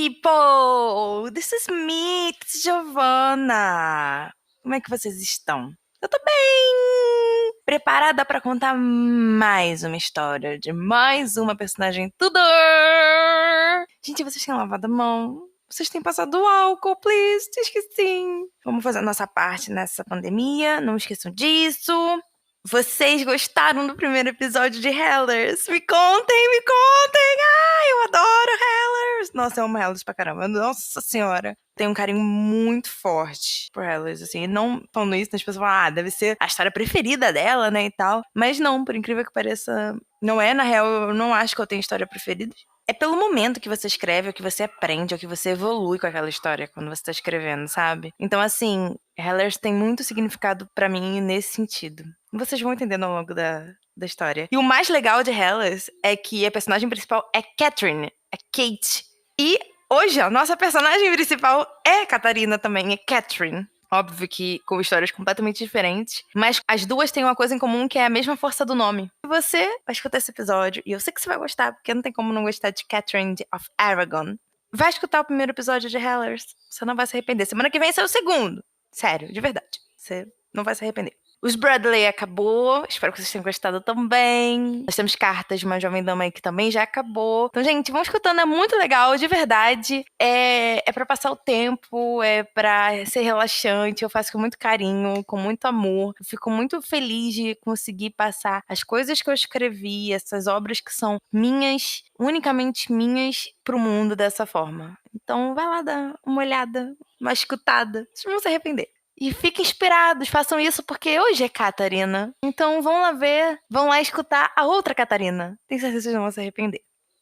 people! This is me, it's Giovanna. Como é que vocês estão? Eu tô bem! Preparada pra contar mais uma história de mais uma personagem Tudor! Gente, vocês têm lavado a mão? Vocês têm passado álcool, please? Diz que sim. Vamos fazer a nossa parte nessa pandemia, não esqueçam disso. Vocês gostaram do primeiro episódio de Hellers? Me contem, me contem! Ai, eu adoro Hellers! Nossa, eu amo Hellers pra caramba. Nossa senhora. Tenho um carinho muito forte por Hellers, assim. Não falando isso, as pessoas falam, deve ser a história preferida dela, né, e tal. Mas não, por incrível que pareça, não é. Na real, eu não acho que eu tenho história preferida. É pelo momento que você escreve, ou que você aprende, ou que você evolui com aquela história quando você tá escrevendo, sabe? Então, assim, Hellers tem muito significado pra mim nesse sentido. Vocês vão entendendo ao longo da história. E o mais legal de Hellers é que a personagem principal é Catherine, é Kate. E hoje a nossa personagem principal é Catarina também, é Catherine. Óbvio que com histórias completamente diferentes, mas as duas têm uma coisa em comum que é a mesma força do nome. E você vai escutar esse episódio, e eu sei que você vai gostar, porque não tem como não gostar de Catherine of Aragon. Vai escutar o primeiro episódio de Hellers, você não vai se arrepender. Semana que vem sai o segundo. Sério, de verdade. Você não vai se arrepender. Os Bradley acabou, espero que vocês tenham gostado também. Nós temos cartas de uma jovem dama aí que também já acabou. Então, gente, vão escutando, é muito legal, de verdade. É pra passar o tempo, é pra ser relaxante. Eu faço com muito carinho, com muito amor. Eu fico muito feliz de conseguir passar as coisas que eu escrevi, essas obras que são minhas, unicamente minhas, pro mundo dessa forma. Então, vai lá dar uma olhada, uma escutada. Vocês não vão se arrepender. E fiquem inspirados, façam isso, porque hoje é Catarina. Então vão lá ver, vão lá escutar a outra Catarina. Tenho certeza que vocês não vão se arrepender.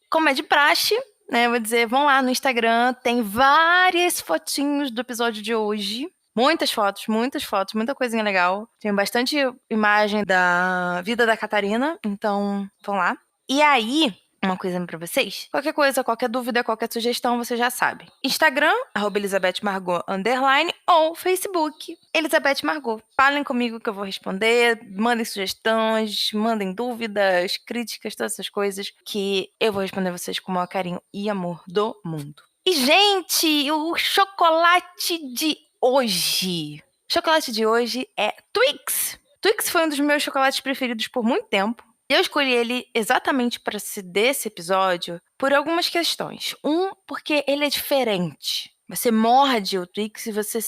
Como é de praxe, né, eu vou dizer, vão lá no Instagram, tem várias fotinhos do episódio de hoje. Muitas fotos, muita coisinha legal. Tem bastante imagem da vida da Catarina, então vão lá. E aí, uma coisa pra vocês. Qualquer coisa, qualquer dúvida, qualquer sugestão, você já sabe. Instagram, @ElizabethMargot_, ou Facebook, Elizabeth Margot. Falem comigo que eu vou responder, mandem sugestões, mandem dúvidas, críticas, todas essas coisas, que eu vou responder vocês com o maior carinho e amor do mundo. E, gente, o chocolate de hoje. O chocolate de hoje é Twix. Twix foi um dos meus chocolates preferidos por muito tempo. Eu escolhi ele exatamente para ser desse episódio por algumas questões. Porque ele é diferente. Você morde o Twix e você...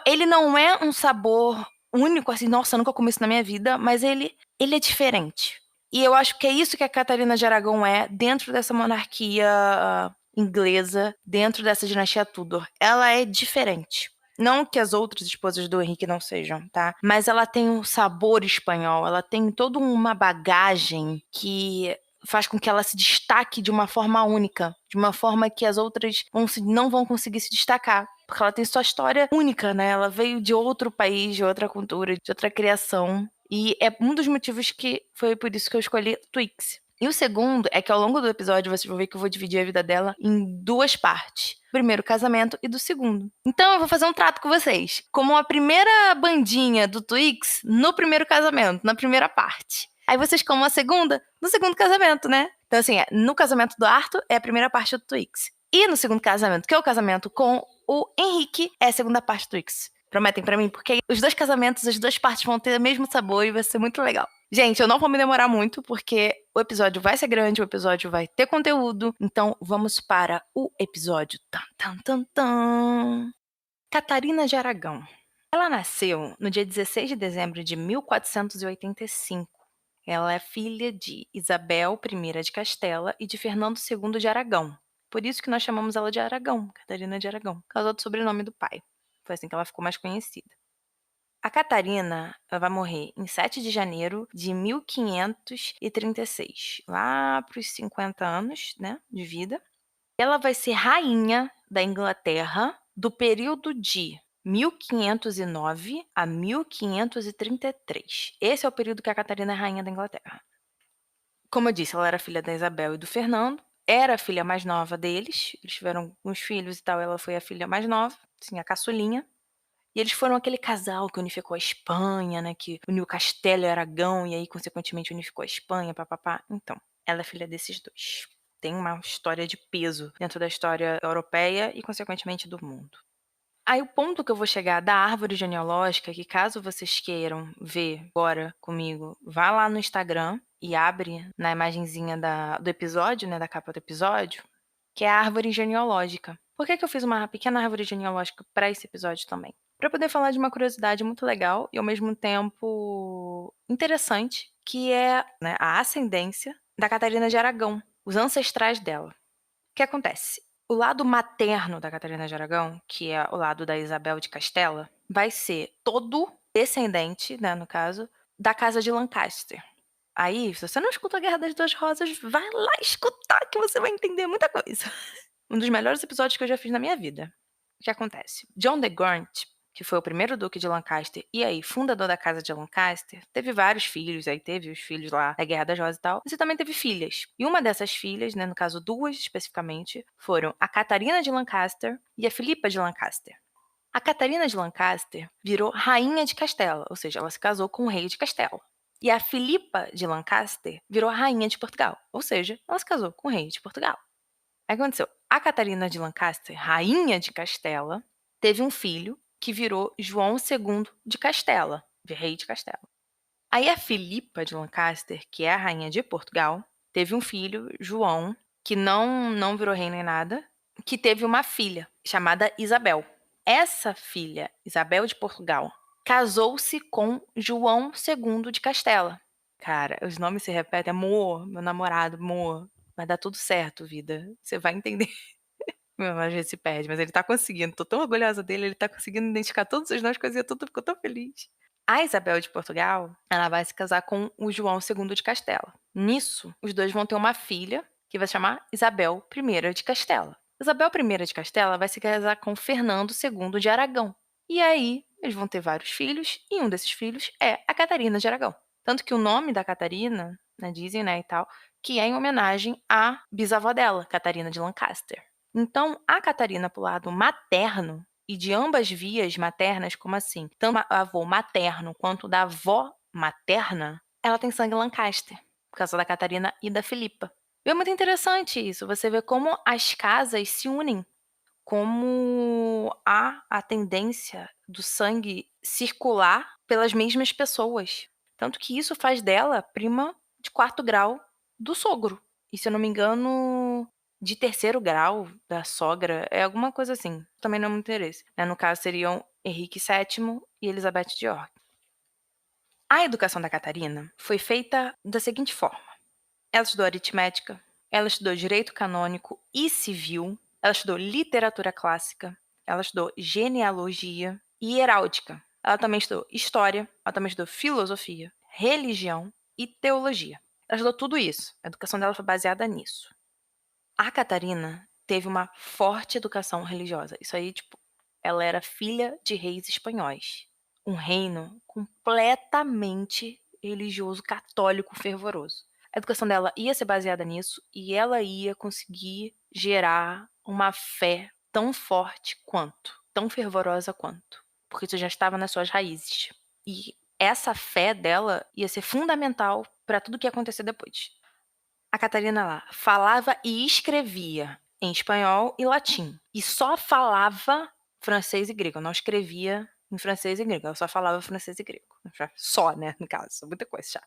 ele não é um sabor único, assim, nossa, eu nunca comi isso na minha vida, mas ele é diferente. E eu acho que é isso que a Catarina de Aragão é dentro dessa monarquia inglesa, dentro dessa dinastia Tudor. Ela é diferente. Não que as outras esposas do Henrique não sejam, tá? Mas ela tem um sabor espanhol, ela tem toda uma bagagem que faz com que ela se destaque de uma forma única, de uma forma que as outras não vão conseguir se destacar. Porque ela tem sua história única, né? Ela veio de outro país, de outra cultura, de outra criação. E é um dos motivos que foi por isso que eu escolhi Twix. E o segundo é que ao longo do episódio vocês vão ver que eu vou dividir a vida dela em duas partes. Primeiro casamento e do segundo. Então eu vou fazer um trato com vocês. Como a primeira bandinha do Twix no primeiro casamento, na primeira parte. Aí vocês comam a segunda no segundo casamento, né? Então assim, no casamento do Arthur é a primeira parte do Twix. E no segundo casamento, que é o casamento com o Henrique, é a segunda parte do Twix. Prometem pra mim? Porque os dois casamentos, as duas partes vão ter o mesmo sabor e vai ser muito legal. Gente, eu não vou me demorar muito, porque o episódio vai ser grande, o episódio vai ter conteúdo. Então, vamos para o episódio. Tan, tan, tan, tan. Catarina de Aragão. Ela nasceu no dia 16 de dezembro de 1485. Ela é filha de Isabel I de Castela e de Fernando II de Aragão. Por isso que nós chamamos ela de Aragão, Catarina de Aragão, por causa do sobrenome do pai. Foi assim que ela ficou mais conhecida. A Catarina vai morrer em 7 de janeiro de 1536, lá para os 50 anos, né, de vida. Ela vai ser rainha da Inglaterra do período de 1509 a 1533. Esse é o período que a Catarina é rainha da Inglaterra. Como eu disse, ela era filha da Isabel e do Fernando. Era a filha mais nova deles. Eles tiveram uns filhos e tal. Ela foi a filha mais nova, assim, a caçulinha. E eles foram aquele casal que unificou a Espanha, né? Que uniu Castelo e Aragão, e aí, consequentemente, unificou a Espanha, papapá. Então, ela é filha desses dois. tem uma história de peso dentro da história europeia e, consequentemente, do mundo. Aí o ponto que eu vou chegar da árvore genealógica, que caso vocês queiram ver agora comigo, vá lá no Instagram e abre na imagenzinha do episódio, né, da capa do episódio, que é a árvore genealógica. Por que que eu fiz uma pequena árvore genealógica para esse episódio também? Para poder falar de uma curiosidade muito legal e ao mesmo tempo interessante, que é, né, a ascendência da Catarina de Aragão, os ancestrais dela. O que acontece? O lado materno da Catarina de Aragão, que é o lado da Isabel de Castela, vai ser todo descendente, né, no caso, da casa de Lancaster. Aí, se você não escuta a Guerra das Duas Rosas, vai lá escutar que você vai entender muita coisa. Um dos melhores episódios que eu já fiz na minha vida. O que acontece? John de Gaunt, que foi o primeiro duque de Lancaster e aí fundador da casa de Lancaster, teve vários filhos, aí teve os filhos lá da Guerra das Rosas e tal, mas ele também teve filhas. E uma dessas filhas, né, no caso duas especificamente, foram a Catarina de Lancaster e a Filipa de Lancaster. A Catarina de Lancaster virou rainha de Castela, ou seja, ela se casou com o rei de Castela. E a Filipa de Lancaster virou rainha de Portugal, ou seja, ela se casou com o rei de Portugal. Aí aconteceu, a Catarina de Lancaster, rainha de Castela, teve um filho que virou João II de Castela, rei de Castela. Aí a Filipa de Lancaster, que é a rainha de Portugal, teve um filho, João, que não virou rei nem nada, que teve uma filha chamada Isabel. Essa filha, Isabel de Portugal, casou-se com João II de Castela. Cara, os nomes se repetem. Amor, meu namorado, amor. Vai dar tudo certo, vida. Você vai entender. Meu, às vezes se perde, mas ele tá conseguindo. Tô tão orgulhosa dele, ele tá conseguindo identificar todos os nomes, coisinha tudo, ficou tão feliz. A Isabel de Portugal, ela vai se casar com o João II de Castela. Nisso, os dois vão ter uma filha, que vai se chamar Isabel I de Castela. Isabel I de Castela vai se casar com Fernando II de Aragão. E aí, eles vão ter vários filhos, e um desses filhos é a Catarina de Aragão. Tanto que o nome da Catarina, né, dizem, né, e tal, que é em homenagem à bisavó dela, Catarina de Lancaster. Então, a Catarina, pro lado materno, e de ambas vias maternas, como assim? Tanto do avô materno quanto da avó materna, ela tem sangue Lancaster, por causa da Catarina e da Filipa. E é muito interessante isso, você vê como as casas se unem, como há a tendência do sangue circular pelas mesmas pessoas. Tanto que isso faz dela prima de quarto grau do sogro. E se eu não me engano, de terceiro grau da sogra, é alguma coisa assim. Também não é muito interesse. Né? No caso, seriam Henrique VII e Elizabeth de York. A educação da Catarina foi feita da seguinte forma. Ela estudou aritmética, ela estudou direito canônico e civil, ela estudou literatura clássica, ela estudou genealogia e heráldica. Ela também estudou história, ela também estudou filosofia, religião e teologia. Ela estudou tudo isso. A educação dela foi baseada nisso. A Catarina teve uma forte educação religiosa. Isso aí, tipo, ela era filha de reis espanhóis. Um reino completamente religioso, católico, fervoroso. A educação dela ia ser baseada nisso e ela ia conseguir gerar uma fé tão forte quanto, tão fervorosa quanto, porque isso já estava nas suas raízes. E essa fé dela ia ser fundamental para tudo que ia acontecer depois. A Catarina lá falava e escrevia em espanhol e latim. E só falava francês e grego. Não escrevia em francês e grego. Ela só falava francês e grego. Só, né? No caso. Muita coisa já.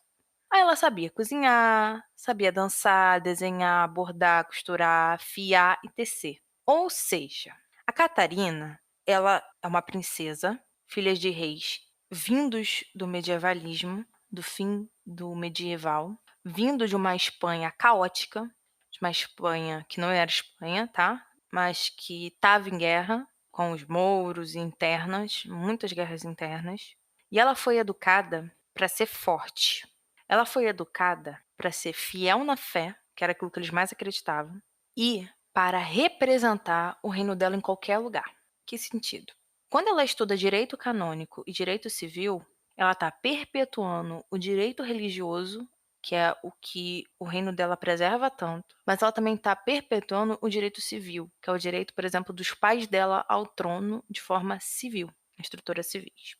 Aí ela sabia cozinhar, sabia dançar, desenhar, bordar, costurar, fiar e tecer. Ou seja, a Catarina, ela é uma princesa, filha de reis vindos do medievalismo, do fim do medieval, vindo de uma Espanha caótica, de uma Espanha que não era Espanha, tá? Mas que estava em guerra com os mouros internas, muitas guerras internas. E ela foi educada para ser forte. Ela foi educada para ser fiel na fé, que era aquilo que eles mais acreditavam, e para representar o reino dela em qualquer lugar. Que sentido? Quando ela estuda direito canônico e direito civil, ela está perpetuando o direito religioso, que é o que o reino dela preserva tanto, mas ela também está perpetuando o direito civil, que é o direito, por exemplo, dos pais dela ao trono de forma civil, estruturas civis.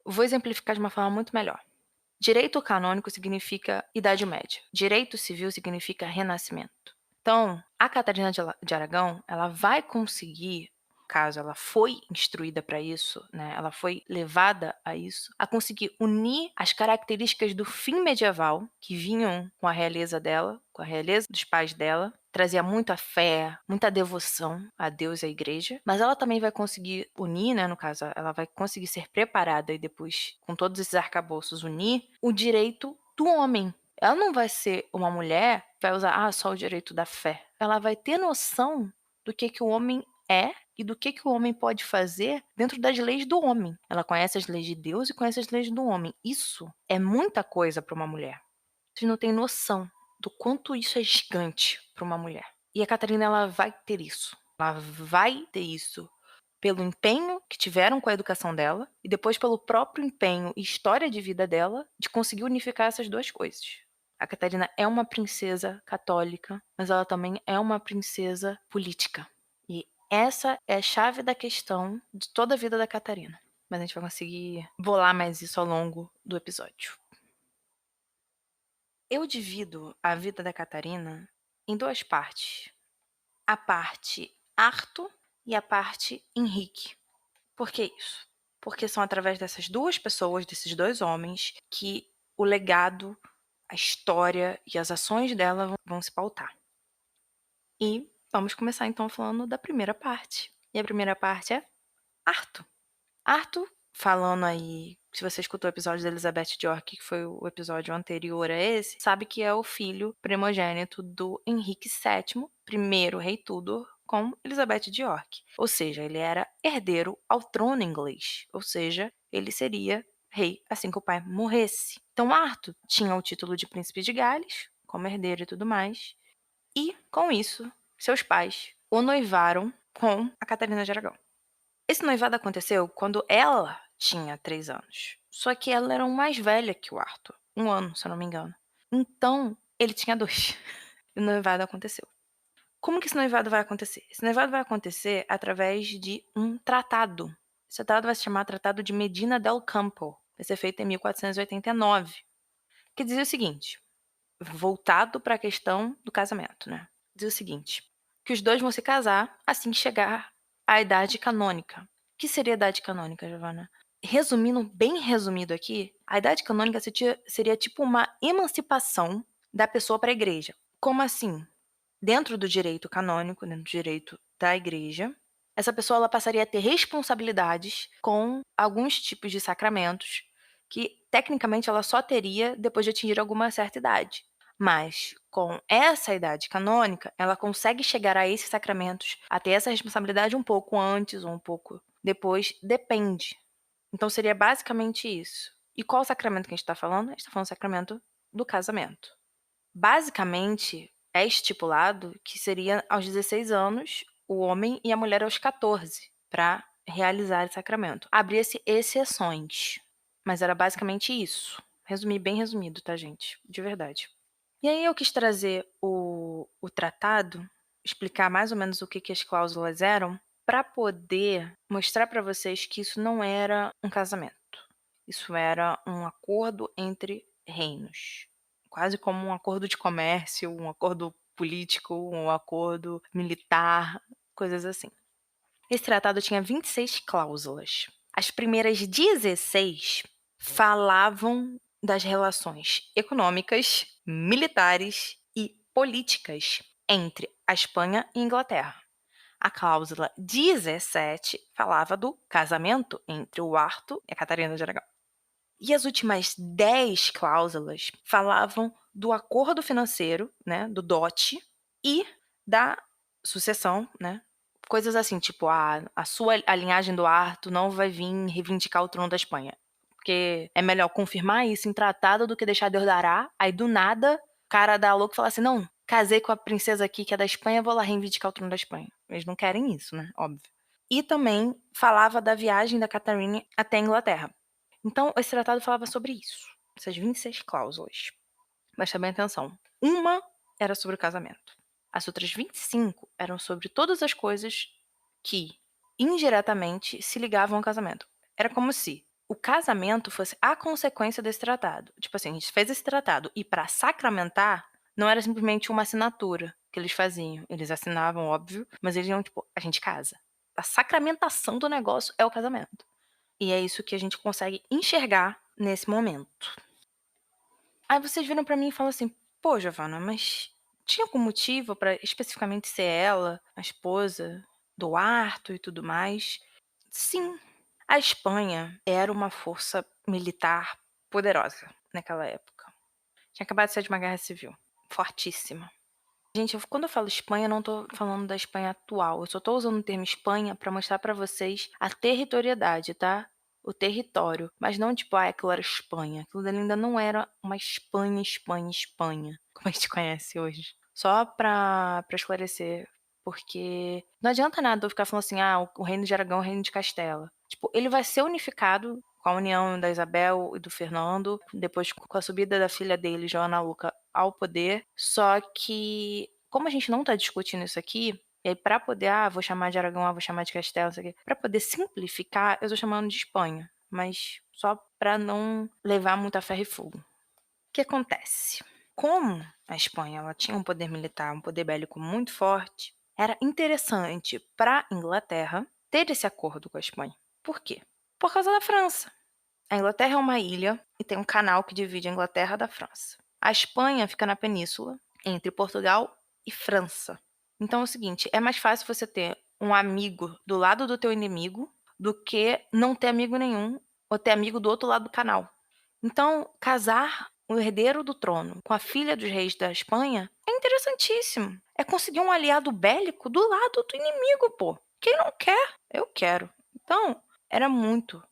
Vou exemplificar de uma forma muito melhor. Direito canônico significa Idade Média. Direito civil significa Renascimento. Então, a Catarina de Aragão, ela vai conseguir, caso ela foi instruída para isso, né, ela foi levada a isso, a conseguir unir as características do fim medieval, que vinham com a realeza dela, com a realeza dos pais dela, trazia muita fé, muita devoção a Deus e à igreja, mas ela também vai conseguir unir, né, no caso, ela vai conseguir ser preparada e depois, com todos esses arcabouços, unir o direito do homem. Ela não vai ser uma mulher que vai usar só o direito da fé. Ela vai ter noção do que o homem é e do que o homem pode fazer dentro das leis do homem. Ela conhece as leis de Deus e conhece as leis do homem. Isso é muita coisa para uma mulher. Vocês não têm noção do quanto isso é gigante para uma mulher. E a Catarina, ela vai ter isso. Ela vai ter isso pelo empenho que tiveram com a educação dela e depois pelo próprio empenho e história de vida dela de conseguir unificar essas duas coisas. A Catarina é uma princesa católica, mas ela também é uma princesa política. E essa é a chave da questão de toda a vida da Catarina. Mas a gente vai conseguir bolar mais isso ao longo do episódio. Eu divido a vida da Catarina em duas partes. A parte Arthur e a parte Henrique. Por que isso? Porque são através dessas duas pessoas, desses dois homens, que o legado, a história e as ações dela vão se pautar. E vamos começar então falando da primeira parte. E a primeira parte é Arthur. Arthur, falando aí, se você escutou o episódio da Elizabeth de York, que foi o episódio anterior a esse, sabe que é o filho primogênito do Henrique VII, primeiro rei Tudor, com Elizabeth de York. Ou seja, ele era herdeiro ao trono inglês. Ou seja, ele seria rei assim que o pai morresse. Então Arthur tinha o título de príncipe de Gales, como herdeiro e tudo mais. E, com isso, seus pais o noivaram com a Catarina de Aragão. Esse noivado aconteceu quando ela tinha 3 anos. Só que ela era mais velha que o Arthur. 1 ano, se eu não me engano. Então, ele tinha 2. E o noivado aconteceu. Como que esse noivado vai acontecer? Esse noivado vai acontecer através de um tratado. Esse tratado vai se chamar Tratado de Medina del Campo. Vai ser feito em 1489. Que dizia o seguinte, voltado para a questão do casamento, né? Dizia o seguinte, que os dois vão se casar assim que chegar à idade canônica. O que seria a idade canônica, Giovana? Resumindo, bem resumido aqui, a idade canônica seria tipo uma emancipação da pessoa para a igreja. Como assim? Dentro do direito canônico, dentro do direito da igreja, essa pessoa ela passaria a ter responsabilidades com alguns tipos de sacramentos que, tecnicamente, ela só teria depois de atingir alguma certa idade. Mas, com essa idade canônica, ela consegue chegar a esses sacramentos, a ter essa responsabilidade um pouco antes ou um pouco depois, depende. Então, seria basicamente isso. E qual sacramento que a gente está falando? A gente está falando do sacramento do casamento. Basicamente, é estipulado que seria aos 16 anos o homem e a mulher aos 14 para realizar esse sacramento. Abria-se exceções, mas era basicamente isso. Resumi bem resumido, tá, gente? De verdade. E aí eu quis trazer o tratado, explicar mais ou menos o que as cláusulas eram, para poder mostrar para vocês que isso não era um casamento. Isso era um acordo entre reinos. Quase como um acordo de comércio, um acordo político, um acordo militar, coisas assim. Esse tratado tinha 26 cláusulas. As primeiras 16 falavam das relações econômicas, militares e políticas entre a Espanha e a Inglaterra. A cláusula 17 falava do casamento entre o Arthur e a Catarina de Aragão. E as últimas 10 cláusulas falavam do acordo financeiro, né, do dote, e da sucessão, né? Coisas assim, tipo, a linhagem do Arthur não vai vir reivindicar o trono da Espanha. Porque é melhor confirmar isso em tratado do que deixar Deus dará. Aí, do nada, o cara dá louco e fala assim, não, casei com a princesa aqui que é da Espanha, vou lá reivindicar o trono da Espanha. Eles não querem isso, né? Óbvio. E também falava da viagem da Catarina até a Inglaterra. Então, esse tratado falava sobre isso, essas 26 cláusulas. Presta bem atenção. Uma era sobre o casamento. As outras 25 eram sobre todas as coisas que, indiretamente, se ligavam ao casamento. Era como se o casamento fosse a consequência desse tratado. Tipo assim, a gente fez esse tratado e para sacramentar, não era simplesmente uma assinatura. que eles faziam. Eles assinavam, óbvio, mas eles iam tipo, a gente casa. A sacramentação do negócio é o casamento. E é isso que a gente consegue enxergar nesse momento. Aí vocês viram pra mim e falam assim: "Pô, Giovana, mas tinha algum motivo pra especificamente ser ela, a esposa do Arthur e tudo mais?" Sim, a Espanha era uma força militar poderosa naquela época. Tinha acabado de sair de uma guerra civil, fortíssima. Gente, quando eu falo Espanha, eu não tô falando da Espanha atual. Eu só tô usando o termo Espanha pra mostrar pra vocês a territorialidade, tá? O território. Mas não tipo, aquilo era Espanha. Aquilo dali ainda não era uma Espanha, Espanha, Espanha, como a gente conhece hoje. Só pra esclarecer. Porque não adianta nada eu ficar falando assim, o reino de Aragão é o reino de Castela. Tipo, ele vai ser unificado com a união da Isabel e do Fernando, depois com a subida da filha dele, Joana Luca, ao poder. Só que, como a gente não tá discutindo isso aqui, e aí pra poder, vou chamar de Aragão, vou chamar de Castela, isso aqui, pra poder simplificar, eu tô chamando de Espanha. Mas só pra não levar muito a ferro e fogo. O que acontece? Como a Espanha ela tinha um poder militar, um poder bélico muito forte, era interessante para a Inglaterra ter esse acordo com a Espanha. Por quê? Por causa da França. A Inglaterra é uma ilha e tem um canal que divide a Inglaterra da França. A Espanha fica na península, entre Portugal e França. Então é o seguinte, é mais fácil você ter um amigo do lado do teu inimigo do que não ter amigo nenhum ou ter amigo do outro lado do canal. Então, casar o herdeiro do trono com a filha dos reis da Espanha é interessantíssimo. É conseguir um aliado bélico do lado do inimigo, pô. Quem não quer? Eu quero. Então, era muito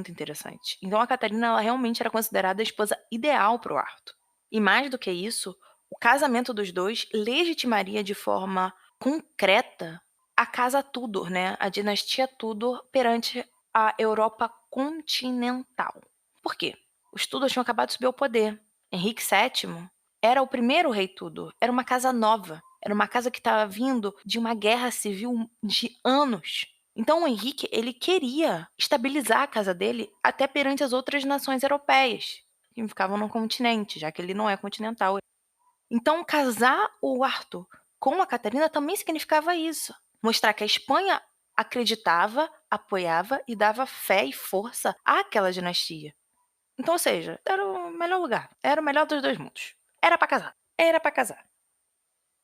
interessante. Então, a Catarina, ela realmente era considerada a esposa ideal para o Arthur. E mais do que isso, o casamento dos dois legitimaria de forma concreta a casa Tudor, né? A dinastia Tudor perante a Europa continental. Por quê? Os Tudor tinham acabado de subir ao poder. Henrique VII era o primeiro rei Tudor. Era uma casa nova. Era uma casa que estava vindo de uma guerra civil de anos. Então o Henrique, ele queria estabilizar a casa dele até perante as outras nações europeias que ficavam no continente, já que ele não é continental. Então casar o Arthur com a Catarina também significava isso. Mostrar que a Espanha acreditava, apoiava e dava fé e força àquela dinastia. Então, ou seja, era o melhor lugar. Era o melhor dos dois mundos. Era pra casar. Era pra casar.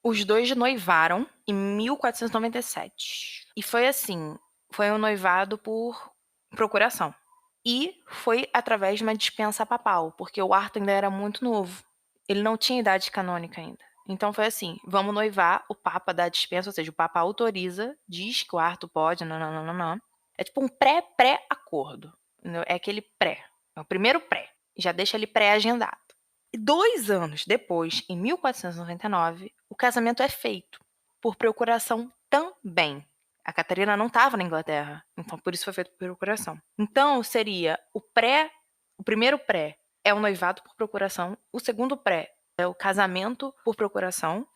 Os dois noivaram em 1497. E foi assim, foi um noivado por procuração. E foi através de uma dispensa papal, porque o Arthur ainda era muito novo. Ele não tinha idade canônica ainda. Então foi assim, vamos noivar, o Papa dá a dispensa, ou seja, o Papa autoriza, diz que o Arthur pode, não. É tipo um pré-acordo. É aquele pré. É o primeiro pré. Já deixa ele pré-agendado. E 2 anos depois, em 1499, o casamento é feito, por procuração também. A Catarina não estava na Inglaterra, então por isso foi feito por procuração. Então seria o primeiro pré é o noivado por procuração, o segundo pré é o casamento por procuração.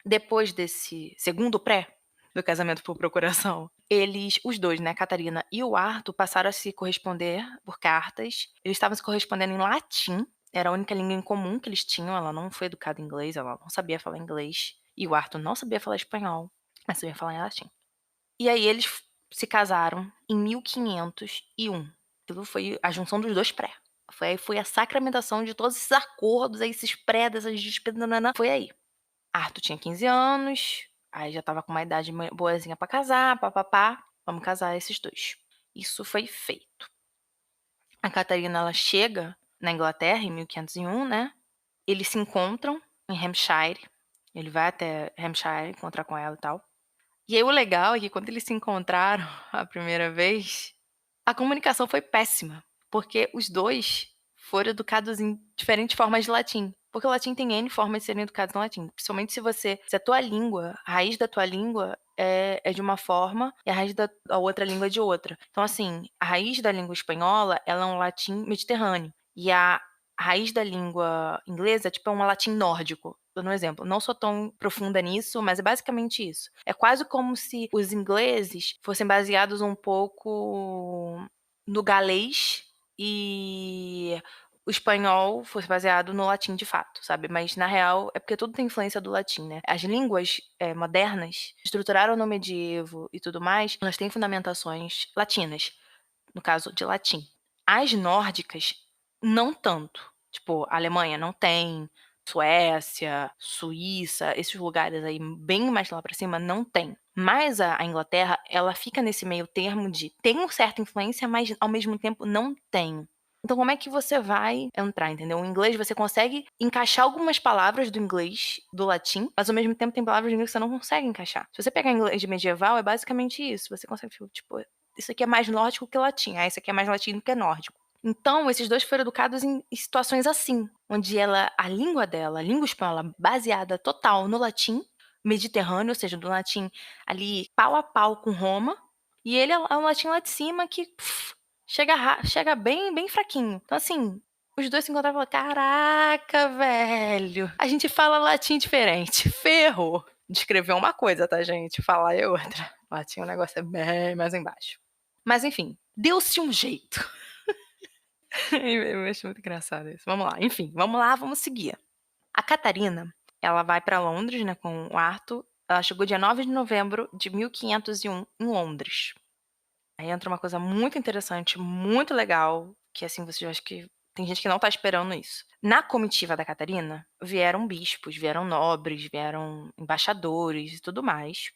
Depois desse segundo pré do casamento por procuração, os dois, né, a Catarina e o Arthur, passaram a se corresponder por cartas. Eles estavam se correspondendo em latim, era a única língua em comum que eles tinham. Ela não foi educada em inglês, ela não sabia falar inglês. E o Arthur não sabia falar espanhol, mas sabia falar em latim. E aí eles se casaram em 1501. Aquilo foi a junção dos dois pré. Foi a sacramentação de todos esses acordos, esses pré, dessas despesas, foi aí. Arthur tinha 15 anos, aí já estava com uma idade boazinha pra casar, papapá, vamos casar esses dois. Isso foi feito. A Catarina, ela chega na Inglaterra em 1501, né? Eles se encontram em Hampshire, ele vai até Hampshire encontrar com ela e tal. E aí o legal é que quando eles se encontraram a primeira vez, a comunicação foi péssima, porque os dois foram educados em diferentes formas de latim. Porque o latim tem N formas de serem educados no latim. Principalmente se a tua língua, a raiz da tua língua é de uma forma e a raiz da outra língua é de outra. Então, assim, a raiz da língua espanhola, ela é um latim mediterrâneo. E a raiz da língua inglesa, tipo, é um latim nórdico. Dando um exemplo, não sou tão profunda nisso, mas é basicamente isso. É quase como se os ingleses fossem baseados um pouco no galês e o espanhol fosse baseado no latim de fato, sabe? Mas na real é porque tudo tem influência do latim, né? As línguas modernas, estruturaram no medievo e tudo mais, elas têm fundamentações latinas, no caso de latim. As nórdicas, não tanto. Tipo, a Alemanha não tem, Suécia, Suíça, esses lugares aí bem mais lá pra cima não tem. Mas a Inglaterra, ela fica nesse meio termo de tem uma certa influência, mas ao mesmo tempo não tem. Então como é que você vai entrar, entendeu? O inglês você consegue encaixar algumas palavras do inglês, do latim, mas ao mesmo tempo tem palavras do inglês que você não consegue encaixar. Se você pegar inglês medieval, é basicamente isso. Você consegue, tipo, isso aqui é mais nórdico que latim, isso aqui é mais latino que nórdico. Então, esses dois foram educados em situações assim, onde a língua dela, a língua espanhola, baseada total no latim mediterrâneo, ou seja, do latim ali pau a pau com Roma, e ele é um latim lá de cima que chega bem, bem fraquinho. Então, assim, os dois se encontravam e falaram: caraca, velho, a gente fala latim diferente, ferrou. Descrever uma coisa, tá, gente? Falar é outra. Latim o negócio é bem mais embaixo. Mas, enfim, deu-se um jeito. Eu acho muito engraçado isso. Vamos lá, enfim, vamos lá, vamos seguir. A Catarina, ela vai pra Londres, né, com o Arthur. Ela chegou dia 9 de novembro de 1501 em Londres. Aí entra uma coisa muito interessante, muito legal, que assim, você acha que tem gente que não tá esperando isso. Na comitiva da Catarina, vieram bispos, vieram nobres, vieram embaixadores e tudo mais.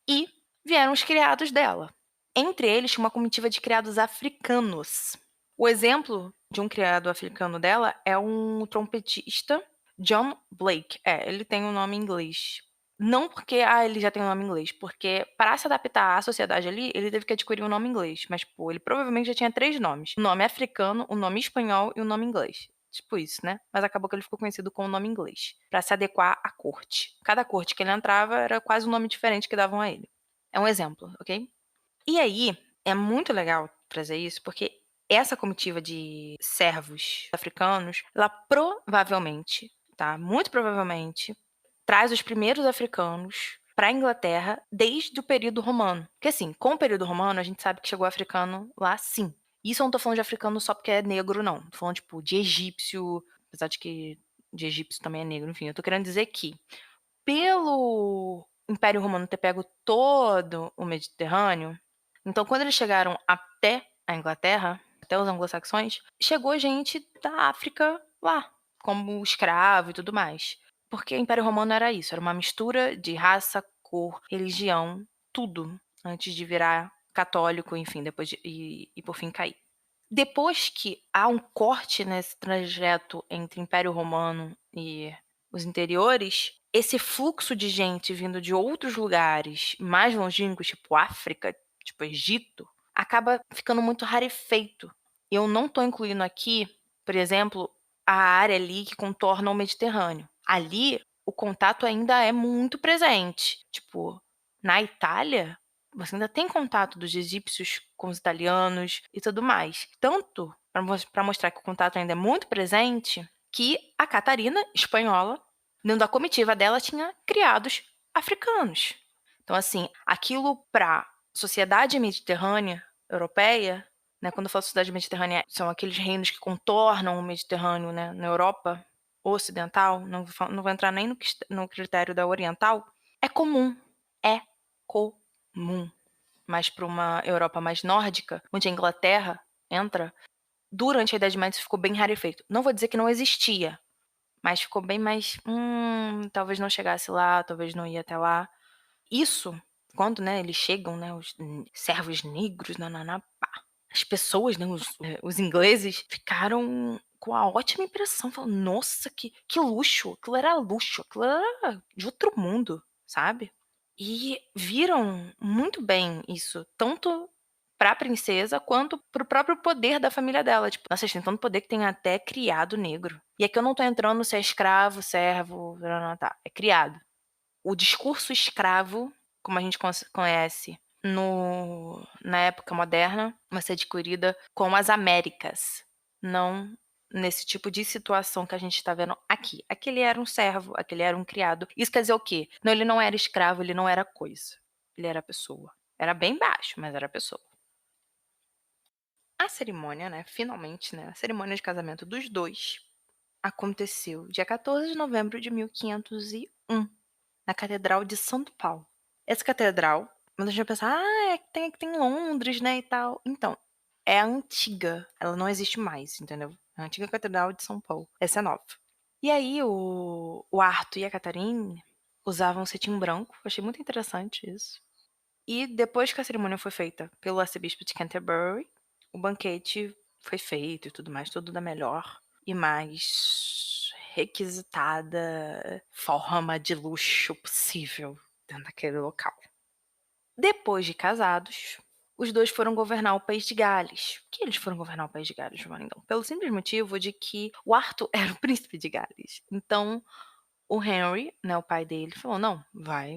E vieram os criados dela. Entre eles, tinha uma comitiva de criados africanos. O exemplo de um criado africano dela é um trompetista, John Blake. Ele tem um nome em inglês. Não porque ele já tem um nome em inglês, porque para se adaptar à sociedade ali, ele teve que adquirir um nome em inglês. Mas, pô, ele provavelmente já tinha 3 nomes: o nome africano, o nome espanhol e o nome inglês. Tipo isso, né? Mas acabou que ele ficou conhecido com o nome inglês, para se adequar à corte. Cada corte que ele entrava era quase um nome diferente que davam a ele. É um exemplo, ok? E aí, é muito legal trazer isso, porque essa comitiva de servos africanos, ela provavelmente, tá? Muito provavelmente, traz os primeiros africanos para a Inglaterra desde o período romano. Porque assim, com o período romano, a gente sabe que chegou africano lá sim. Isso eu não tô falando de africano só porque é negro, não. Tô falando, tipo, de egípcio, apesar de que de egípcio também é negro, enfim. Eu tô querendo dizer que, pelo Império Romano ter pego todo o Mediterrâneo, então quando eles chegaram até a Inglaterra, até os anglo-saxões, chegou gente da África lá, como escravo e tudo mais. Porque o Império Romano era isso, era uma mistura de raça, cor, religião, tudo, antes de virar católico, enfim, depois e por fim cair. Depois que há um corte nesse trajeto entre Império Romano e os interiores, esse fluxo de gente vindo de outros lugares mais longínquos, tipo África, tipo Egito, acaba ficando muito rarefeito. Eu não estou incluindo aqui, por exemplo, a área ali que contorna o Mediterrâneo. Ali, o contato ainda é muito presente. Tipo, na Itália, você ainda tem contato dos egípcios com os italianos e tudo mais. Tanto para mostrar que o contato ainda é muito presente, que a Catarina, espanhola, dentro da comitiva dela, tinha criados africanos. Então, assim, aquilo para sociedade mediterrânea europeia, né, quando eu falo sociedade mediterrânea, são aqueles reinos que contornam o Mediterrâneo, né, na Europa ocidental, não vou entrar nem no critério da oriental, é comum. É comum. Mas para uma Europa mais nórdica, onde a Inglaterra entra, durante a Idade Média isso ficou bem rarefeito. Não vou dizer que não existia, mas ficou bem mais, talvez não chegasse lá, talvez não ia até lá. Isso, quando, né, eles chegam, né, os servos negros, pá. As pessoas, né, os ingleses, ficaram com a ótima impressão, falando: nossa, que luxo, aquilo era de outro mundo, sabe? E viram muito bem isso, tanto pra princesa quanto pro próprio poder da família dela. Tipo, nossa, eles têm tanto poder que tem até criado negro. E aqui eu não tô entrando se é escravo, servo, tá, é criado. O discurso escravo, como a gente conhece na época moderna, vai ser adquirida com as Américas, não nesse tipo de situação que a gente está vendo aqui. Aquele era um servo, aquele era um criado. Isso quer dizer o quê? Não, ele não era escravo, ele não era coisa. Ele era pessoa. Era bem baixo, mas era pessoa. A cerimônia, né, finalmente, né, a cerimônia de casamento dos 2 aconteceu dia 14 de novembro de 1501, na Catedral de São Paulo. Essa catedral, muita gente vai pensar: "Ah, é que tem em Londres, né, e tal". Então, é a antiga, ela não existe mais, entendeu? A antiga Catedral de São Paulo, essa é nova. E aí o Arthur e a Catherine usavam cetim branco, eu achei muito interessante isso. E depois que a cerimônia foi feita pelo arcebispo de Canterbury, o banquete foi feito e tudo mais, tudo da melhor e mais requisitada forma de luxo possível dentro daquele local. Depois de casados, os 2 foram governar o país de Gales. Por que eles foram governar o país de Gales, Wellington? Pelo simples motivo de que o Arthur era o príncipe de Gales. Então, o Henry, né, o pai dele, falou: "Não,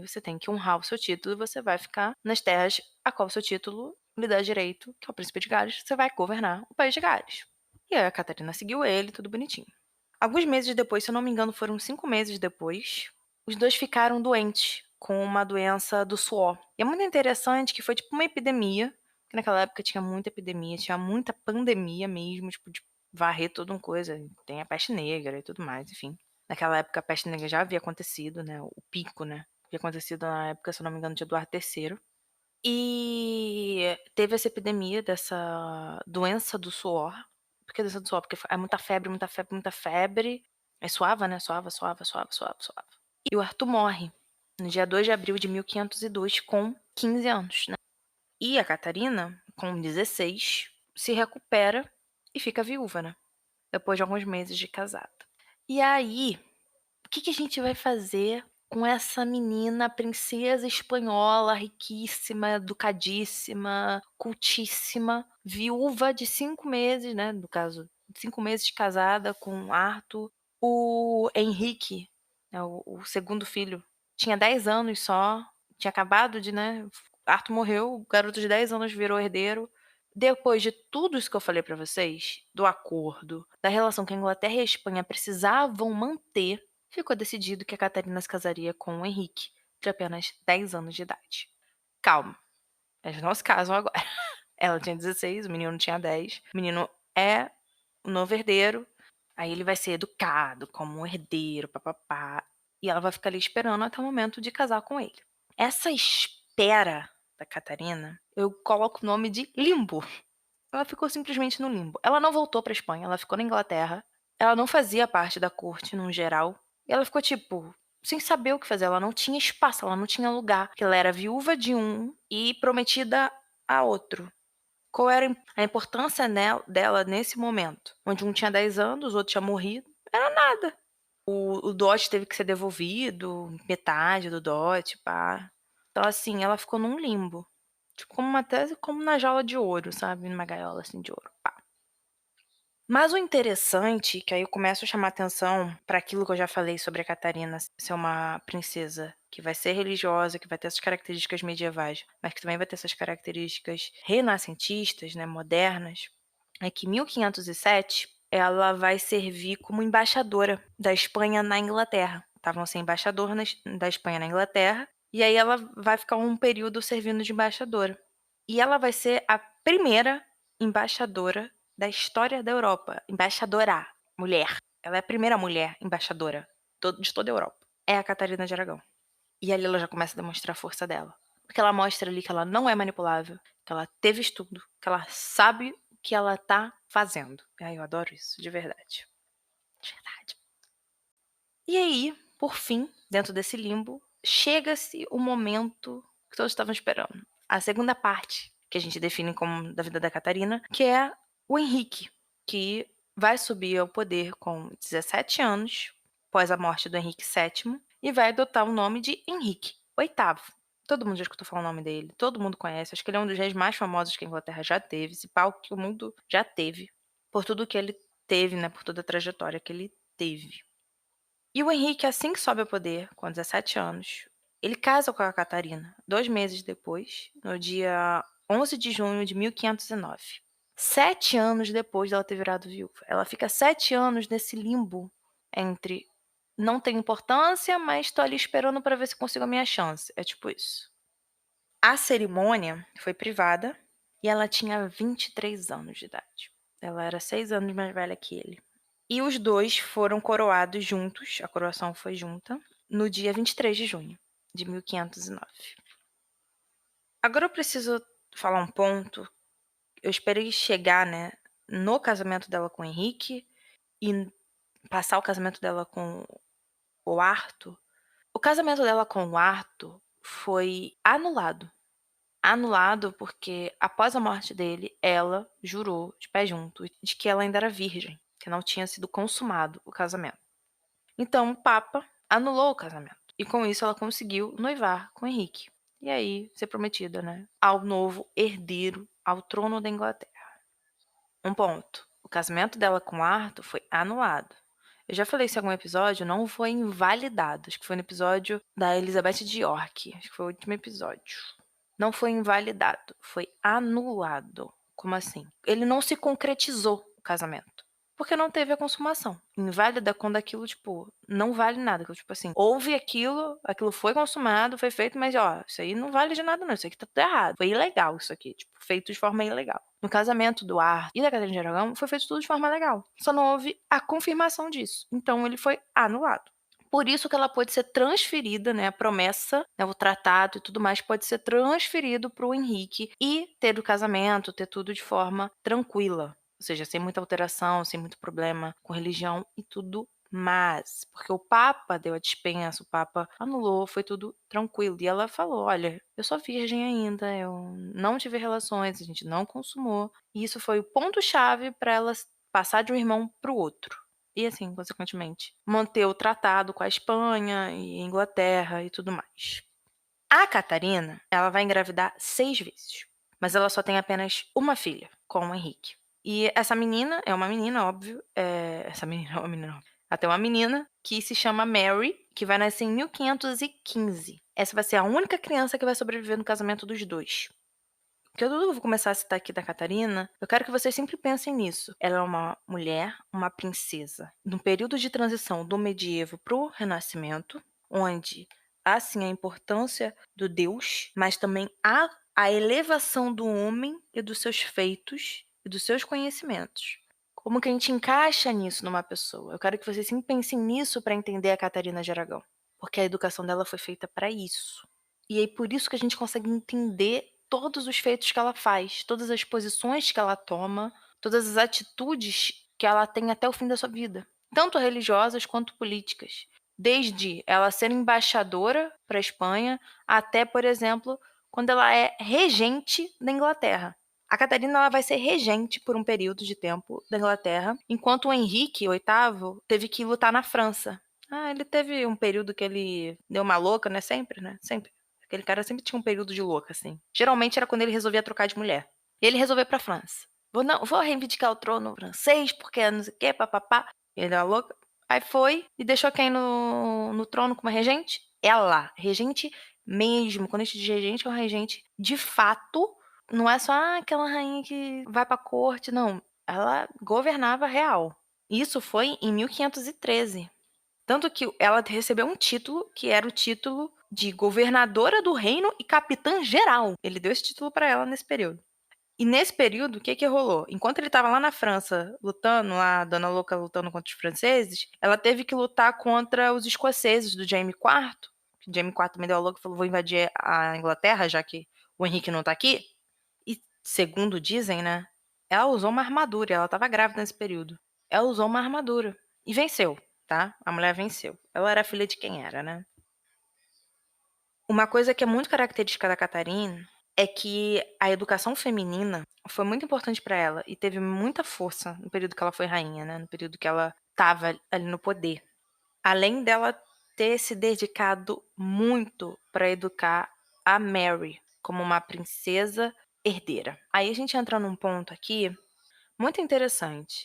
você tem que honrar o seu título e você vai ficar nas terras a qual o seu título lhe dá direito, que é o príncipe de Gales, você vai governar o país de Gales". E aí a Catarina seguiu ele, tudo bonitinho. Alguns meses depois, se eu não me engano, foram 5 meses depois, os 2 ficaram doentes com uma doença do suor. E é muito interessante que foi tipo uma epidemia, que naquela época tinha muita epidemia, tinha muita pandemia mesmo, tipo, de varrer toda uma coisa. Tem a peste negra e tudo mais, enfim. Naquela época a peste negra já havia acontecido, né? O pico, né? Havia acontecido na época, se eu não me engano, de Eduardo III. E teve essa epidemia dessa doença do suor. Por que doença do suor? Porque é muita febre, muita febre, muita febre. Aí suava, né? Suava, suava, suava, suava, suava. E o Arthur morre no dia 2 de abril de 1502, com 15 anos, né? E a Catarina, com 16, se recupera e fica viúva, né? Depois de alguns meses de casada. E aí, o que a gente vai fazer com essa menina princesa espanhola, riquíssima, educadíssima, cultíssima, viúva de 5 meses, né, no caso, 5 meses de casada com Arthur. O Henrique, né, o segundo filho, tinha 10 anos só, tinha acabado de, né, Arthur morreu, o garoto de 10 anos virou herdeiro. Depois de tudo isso que eu falei pra vocês, do acordo, da relação que a Inglaterra e a Espanha precisavam manter, ficou decidido que a Catarina se casaria com o Henrique, de apenas 10 anos de idade. Calma, eles não se casam agora. Ela tinha 16, o menino tinha 10. O menino é o novo herdeiro, aí ele vai ser educado como um herdeiro, papapá. E ela vai ficar ali esperando até o momento de casar com ele. Essa espera da Catarina, eu coloco o nome de limbo. Ela ficou simplesmente no limbo. Ela não voltou pra Espanha, ela ficou na Inglaterra. Ela não fazia parte da corte, no geral. E ela ficou, tipo, sem saber o que fazer. Ela não tinha espaço, ela não tinha lugar. Porque ela era viúva de um e prometida a outro. Qual era a importância dela nesse momento? Onde um tinha 10 anos, o outro tinha morrido. Era nada. O dote teve que ser devolvido, metade do dote, pá. Então, assim, ela ficou num limbo. Tipo, como uma tese, como na jaula de ouro, sabe? Numa gaiola, assim, de ouro, pá. Mas o interessante, que aí eu começo a chamar atenção para aquilo que eu já falei sobre a Catarina ser uma princesa que vai ser religiosa, que vai ter essas características medievais, mas que também vai ter essas características renascentistas, né, modernas, é que em 1507 ela vai servir como embaixadora da Espanha na Inglaterra. Estavam sem embaixador da Espanha na Inglaterra, e aí ela vai ficar um período servindo de embaixadora. E ela vai ser a primeira embaixadora da história da Europa. Embaixadora, mulher. Ela é a primeira mulher embaixadora de toda a Europa. É a Catarina de Aragão. E ali ela já começa a demonstrar a força dela. Porque ela mostra ali que ela não é manipulável, que ela teve estudo, que ela sabe o que ela tá fazendo. Ai, eu adoro isso, de verdade. De verdade. E aí, por fim, dentro desse limbo, chega-se o momento que todos estavam esperando. A segunda parte, que a gente define como da vida da Catarina, que é o Henrique, que vai subir ao poder com 17 anos, após a morte do Henrique VII, e vai adotar o nome de Henrique VIII. Todo mundo já escutou falar o nome dele, todo mundo conhece. Acho que ele é um dos reis mais famosos que a Inglaterra já teve, esse palco que o mundo já teve, por tudo que ele teve, né, por toda a trajetória que ele teve. E o Henrique, assim que sobe ao poder, com 17 anos, ele casa com a Catarina 2 meses depois, no dia 11 de junho de 1509. 7 anos depois dela ter virado viúva. Ela fica 7 anos nesse limbo entre não tem importância, mas tô ali esperando para ver se consigo a minha chance. É tipo isso. A cerimônia foi privada, e ela tinha 23 anos de idade. Ela era 6 anos mais velha que ele. E os dois foram coroados juntos, a coroação foi junta, no dia 23 de junho de 1509. Agora eu preciso falar um ponto. Eu esperei chegar, né, no casamento dela com o Henrique e passar o casamento dela com o Arthur. O casamento dela com o Arthur foi anulado. Anulado porque, após a morte dele, ela jurou de pé junto de que ela ainda era virgem, que não tinha sido consumado o casamento. Então, o Papa anulou o casamento. E com isso ela conseguiu noivar com Henrique. E aí, ser prometida, né, ao novo herdeiro ao trono da Inglaterra. Um ponto. O casamento dela com Arthur foi anulado. Eu já falei isso em algum episódio, não foi invalidado. Acho que foi no episódio da Elizabeth de York. Acho que foi o último episódio. Não foi invalidado, foi anulado. Como assim? Ele não se concretizou o casamento. Porque não teve a consumação. Inválida quando aquilo, tipo, não vale nada. Tipo assim, houve aquilo foi consumado, foi feito, mas ó, isso aí não vale de nada não, isso aqui tá tudo errado. Foi ilegal isso aqui, tipo, feito de forma ilegal. No casamento do Arthur e da Catarina de Aragão, foi feito tudo de forma legal. Só não houve a confirmação disso. Então ele foi anulado. Por isso que ela pode ser transferida, né, a promessa, né, o tratado e tudo mais pode ser transferido para o Henrique e ter o casamento, ter tudo de forma tranquila. Ou seja, sem muita alteração, sem muito problema com religião e tudo mais. Porque o Papa deu a dispensa, o Papa anulou, foi tudo tranquilo. E ela falou: olha, eu sou virgem ainda, eu não tive relações, a gente não consumou. E isso foi o ponto-chave para ela passar de um irmão para o outro. E assim, consequentemente, manter o tratado com a Espanha e Inglaterra e tudo mais. A Catarina, ela vai engravidar 6 vezes, mas ela só tem apenas uma filha, com o Henrique. E essa menina é uma menina, óbvio, essa menina é uma menina, óbvio. Ela tem uma menina que se chama Mary, que vai nascer em 1515. Essa vai ser a única criança que vai sobreviver no casamento dos dois. O que eu vou começar a citar aqui da Catarina, eu quero que vocês sempre pensem nisso. Ela é uma mulher, uma princesa, num período de transição do medievo para o Renascimento, onde há sim a importância do Deus, mas também há a elevação do homem e dos seus feitos e dos seus conhecimentos. Como que a gente encaixa nisso numa pessoa? Eu quero que vocês sempre pensem nisso para entender a Catarina de Aragão, porque a educação dela foi feita para isso. E aí por isso que a gente consegue entender todos os feitos que ela faz, todas as posições que ela toma, todas as atitudes que ela tem até o fim da sua vida, tanto religiosas quanto políticas. Desde ela ser embaixadora para a Espanha até, por exemplo, quando ela é regente da Inglaterra. A Catarina ela vai ser regente por um período de tempo da Inglaterra, enquanto o Henrique VIII teve que lutar na França. Ele teve um período que ele deu uma louca, né? Sempre, né? Sempre. Aquele cara sempre tinha um período de louca, assim. Geralmente era quando ele resolvia trocar de mulher. E ele resolveu ir pra França. Vou reivindicar o trono francês, porque não sei o quê, papapá. Ele deu uma louca. Aí foi e deixou quem no trono como regente? Ela. Regente mesmo. Quando a gente diz regente, é uma regente de fato. Não é só aquela rainha que vai pra corte, não. Ela governava real. Isso foi em 1513. Tanto que ela recebeu um título, que era o título de governadora do reino e capitã-geral. Ele deu esse título para ela nesse período. E nesse período, o que que rolou? Enquanto ele estava lá na França, lutando lá, dando a louca lutando contra os franceses, ela teve que lutar contra os escoceses do Jaime IV. Jaime IV também deu a louca e falou: vou invadir a Inglaterra, já que o Henrique não tá aqui. E, segundo dizem, né, ela usou uma armadura, ela estava grávida nesse período. Ela usou uma armadura e venceu, tá? A mulher venceu. Ela era filha de quem era, né? Uma coisa que é muito característica da Catarina é que a educação feminina foi muito importante para ela e teve muita força no período que ela foi rainha, né? No período que ela estava ali no poder. Além dela ter se dedicado muito para educar a Mary como uma princesa herdeira. Aí a gente entra num ponto aqui muito interessante.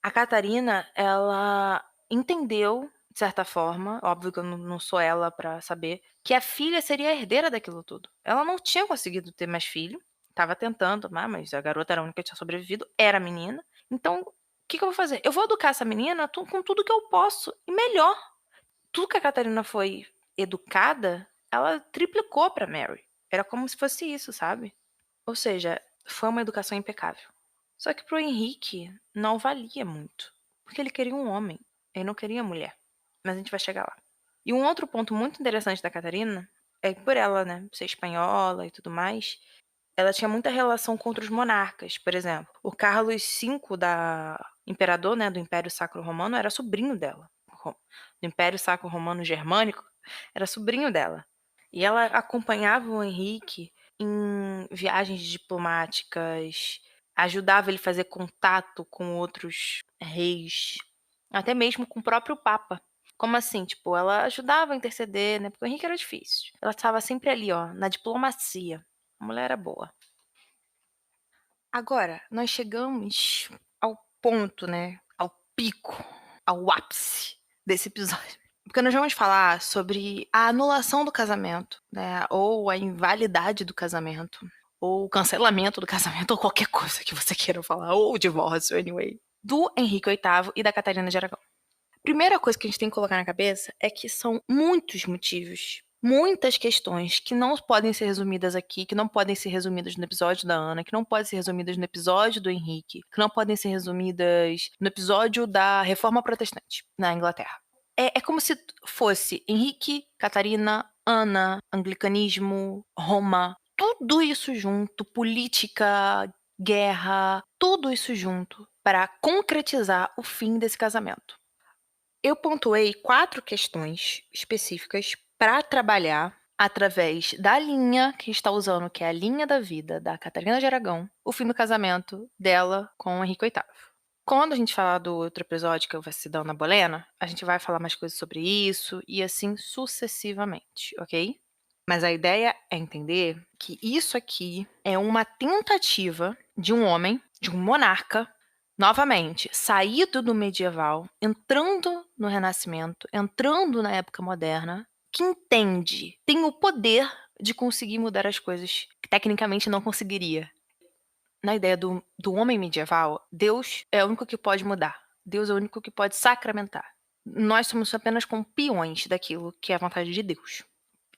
A Catarina, ela entendeu, de certa forma, óbvio que eu não sou ela para saber, que a filha seria a herdeira daquilo tudo. Ela não tinha conseguido ter mais filho, estava tentando, mas a garota era a única que tinha sobrevivido, era menina. Então, o que que eu vou fazer? Eu vou educar essa menina com tudo que eu posso, e melhor. Tudo que a Catarina foi educada, ela triplicou para Mary. Era como se fosse isso, sabe? Ou seja, foi uma educação impecável. Só que pro Henrique não valia muito, porque ele queria um homem, ele não queria mulher. Mas a gente vai chegar lá. E um outro ponto muito interessante da Catarina é que por ela, né, ser espanhola e tudo mais, ela tinha muita relação com outros monarcas. Por exemplo, o Carlos V da imperador, né, do Império Sacro Romano, era sobrinho dela. Do Império Sacro Romano Germânico, era sobrinho dela. E ela acompanhava o Henrique em viagens diplomáticas, ajudava ele a fazer contato com outros reis, até mesmo com o próprio Papa. Como assim? Tipo, ela ajudava a interceder, né? Porque o Henrique era difícil. Ela estava sempre ali, ó, na diplomacia. A mulher era boa. Agora, nós chegamos ao ponto, né? Ao pico, ao ápice desse episódio. Porque nós vamos falar sobre a anulação do casamento, né? Ou a invalidade do casamento, ou o cancelamento do casamento, ou qualquer coisa que você queira falar, ou o divórcio, anyway, do Henrique VIII e da Catarina de Aragão. Primeira coisa que a gente tem que colocar na cabeça é que são muitos motivos, muitas questões que não podem ser resumidas aqui, que não podem ser resumidas no episódio da Ana, que não podem ser resumidas no episódio do Henrique, que não podem ser resumidas no episódio da Reforma Protestante na Inglaterra. É como se fosse Henrique, Catarina, Ana, anglicanismo, Roma, tudo isso junto, política, guerra, tudo isso junto para concretizar o fim desse casamento. Eu pontuei 4 questões específicas para trabalhar através da linha que está usando, que é a linha da vida da Catarina de Aragão, o fim do casamento dela com o Henrique VIII. Quando a gente falar do outro episódio que vai se dar na Bolena, a gente vai falar mais coisas sobre isso e assim sucessivamente, ok? Mas a ideia é entender que isso aqui é uma tentativa de um homem, de um monarca, novamente, saído do medieval, entrando no Renascimento, entrando na época moderna, que entende, tem o poder de conseguir mudar as coisas que tecnicamente não conseguiria. Na ideia do homem medieval, Deus é o único que pode mudar. Deus é o único que pode sacramentar. Nós somos apenas como peões daquilo que é a vontade de Deus.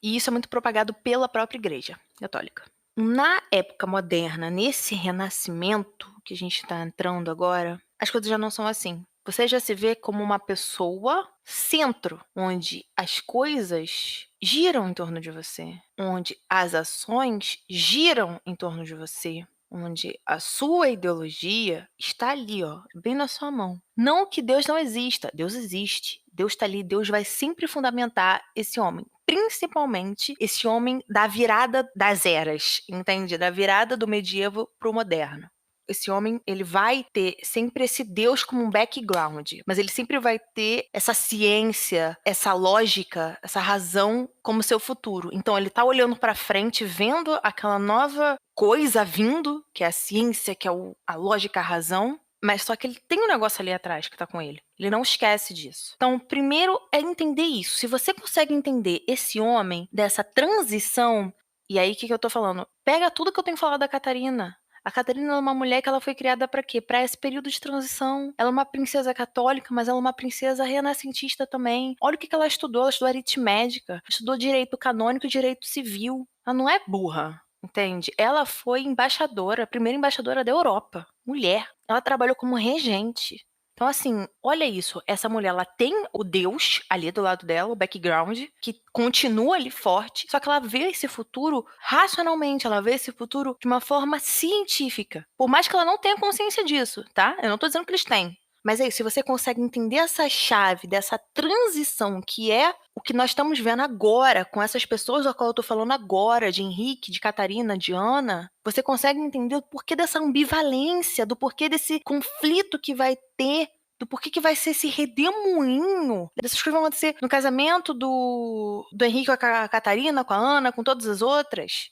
E isso é muito propagado pela própria Igreja Católica. Na época moderna, nesse renascimento que a gente está entrando agora, as coisas já não são assim. Você já se vê como uma pessoa centro, onde as coisas giram em torno de você, onde as ações giram em torno de você, onde a sua ideologia está ali, ó, bem na sua mão. Não que Deus não exista, Deus existe. Deus está ali, Deus vai sempre fundamentar esse homem. Principalmente esse homem da virada das eras, entende? Da virada do medievo para o moderno. Esse homem, ele vai ter sempre esse Deus como um background, mas ele sempre vai ter essa ciência, essa lógica, essa razão como seu futuro. Então ele tá olhando para frente, vendo aquela nova coisa vindo, que é a ciência, que é a lógica, a razão, mas só que ele tem um negócio ali atrás que tá com ele. Ele não esquece disso. Então, primeiro é entender isso. Se você consegue entender esse homem, dessa transição, e aí o que eu tô falando? Pega tudo que eu tenho falado da Catarina. A Catarina é uma mulher que ela foi criada para quê? Para esse período de transição. Ela é uma princesa católica, mas ela é uma princesa renascentista também. Olha o que ela estudou aritmética, estudou direito canônico e direito civil. Ela não é burra, entende? Ela foi embaixadora, a primeira embaixadora da Europa, mulher. Ela trabalhou como regente. Então, assim, olha isso. Essa mulher, ela tem o Deus ali do lado dela, o background, que continua ali forte, só que ela vê esse futuro racionalmente, ela vê esse futuro de uma forma científica. Por mais que ela não tenha consciência disso, tá? Eu não tô dizendo que eles têm. Mas é isso, se você consegue entender essa chave dessa transição que é o que nós estamos vendo agora, com essas pessoas a qual eu tô falando agora, de Henrique, de Catarina, de Ana, você consegue entender o porquê dessa ambivalência, do porquê desse conflito que vai ter, do porquê que vai ser esse redemoinho dessas coisas que vão acontecer no casamento do Henrique com a Catarina, com a Ana, com todas as outras,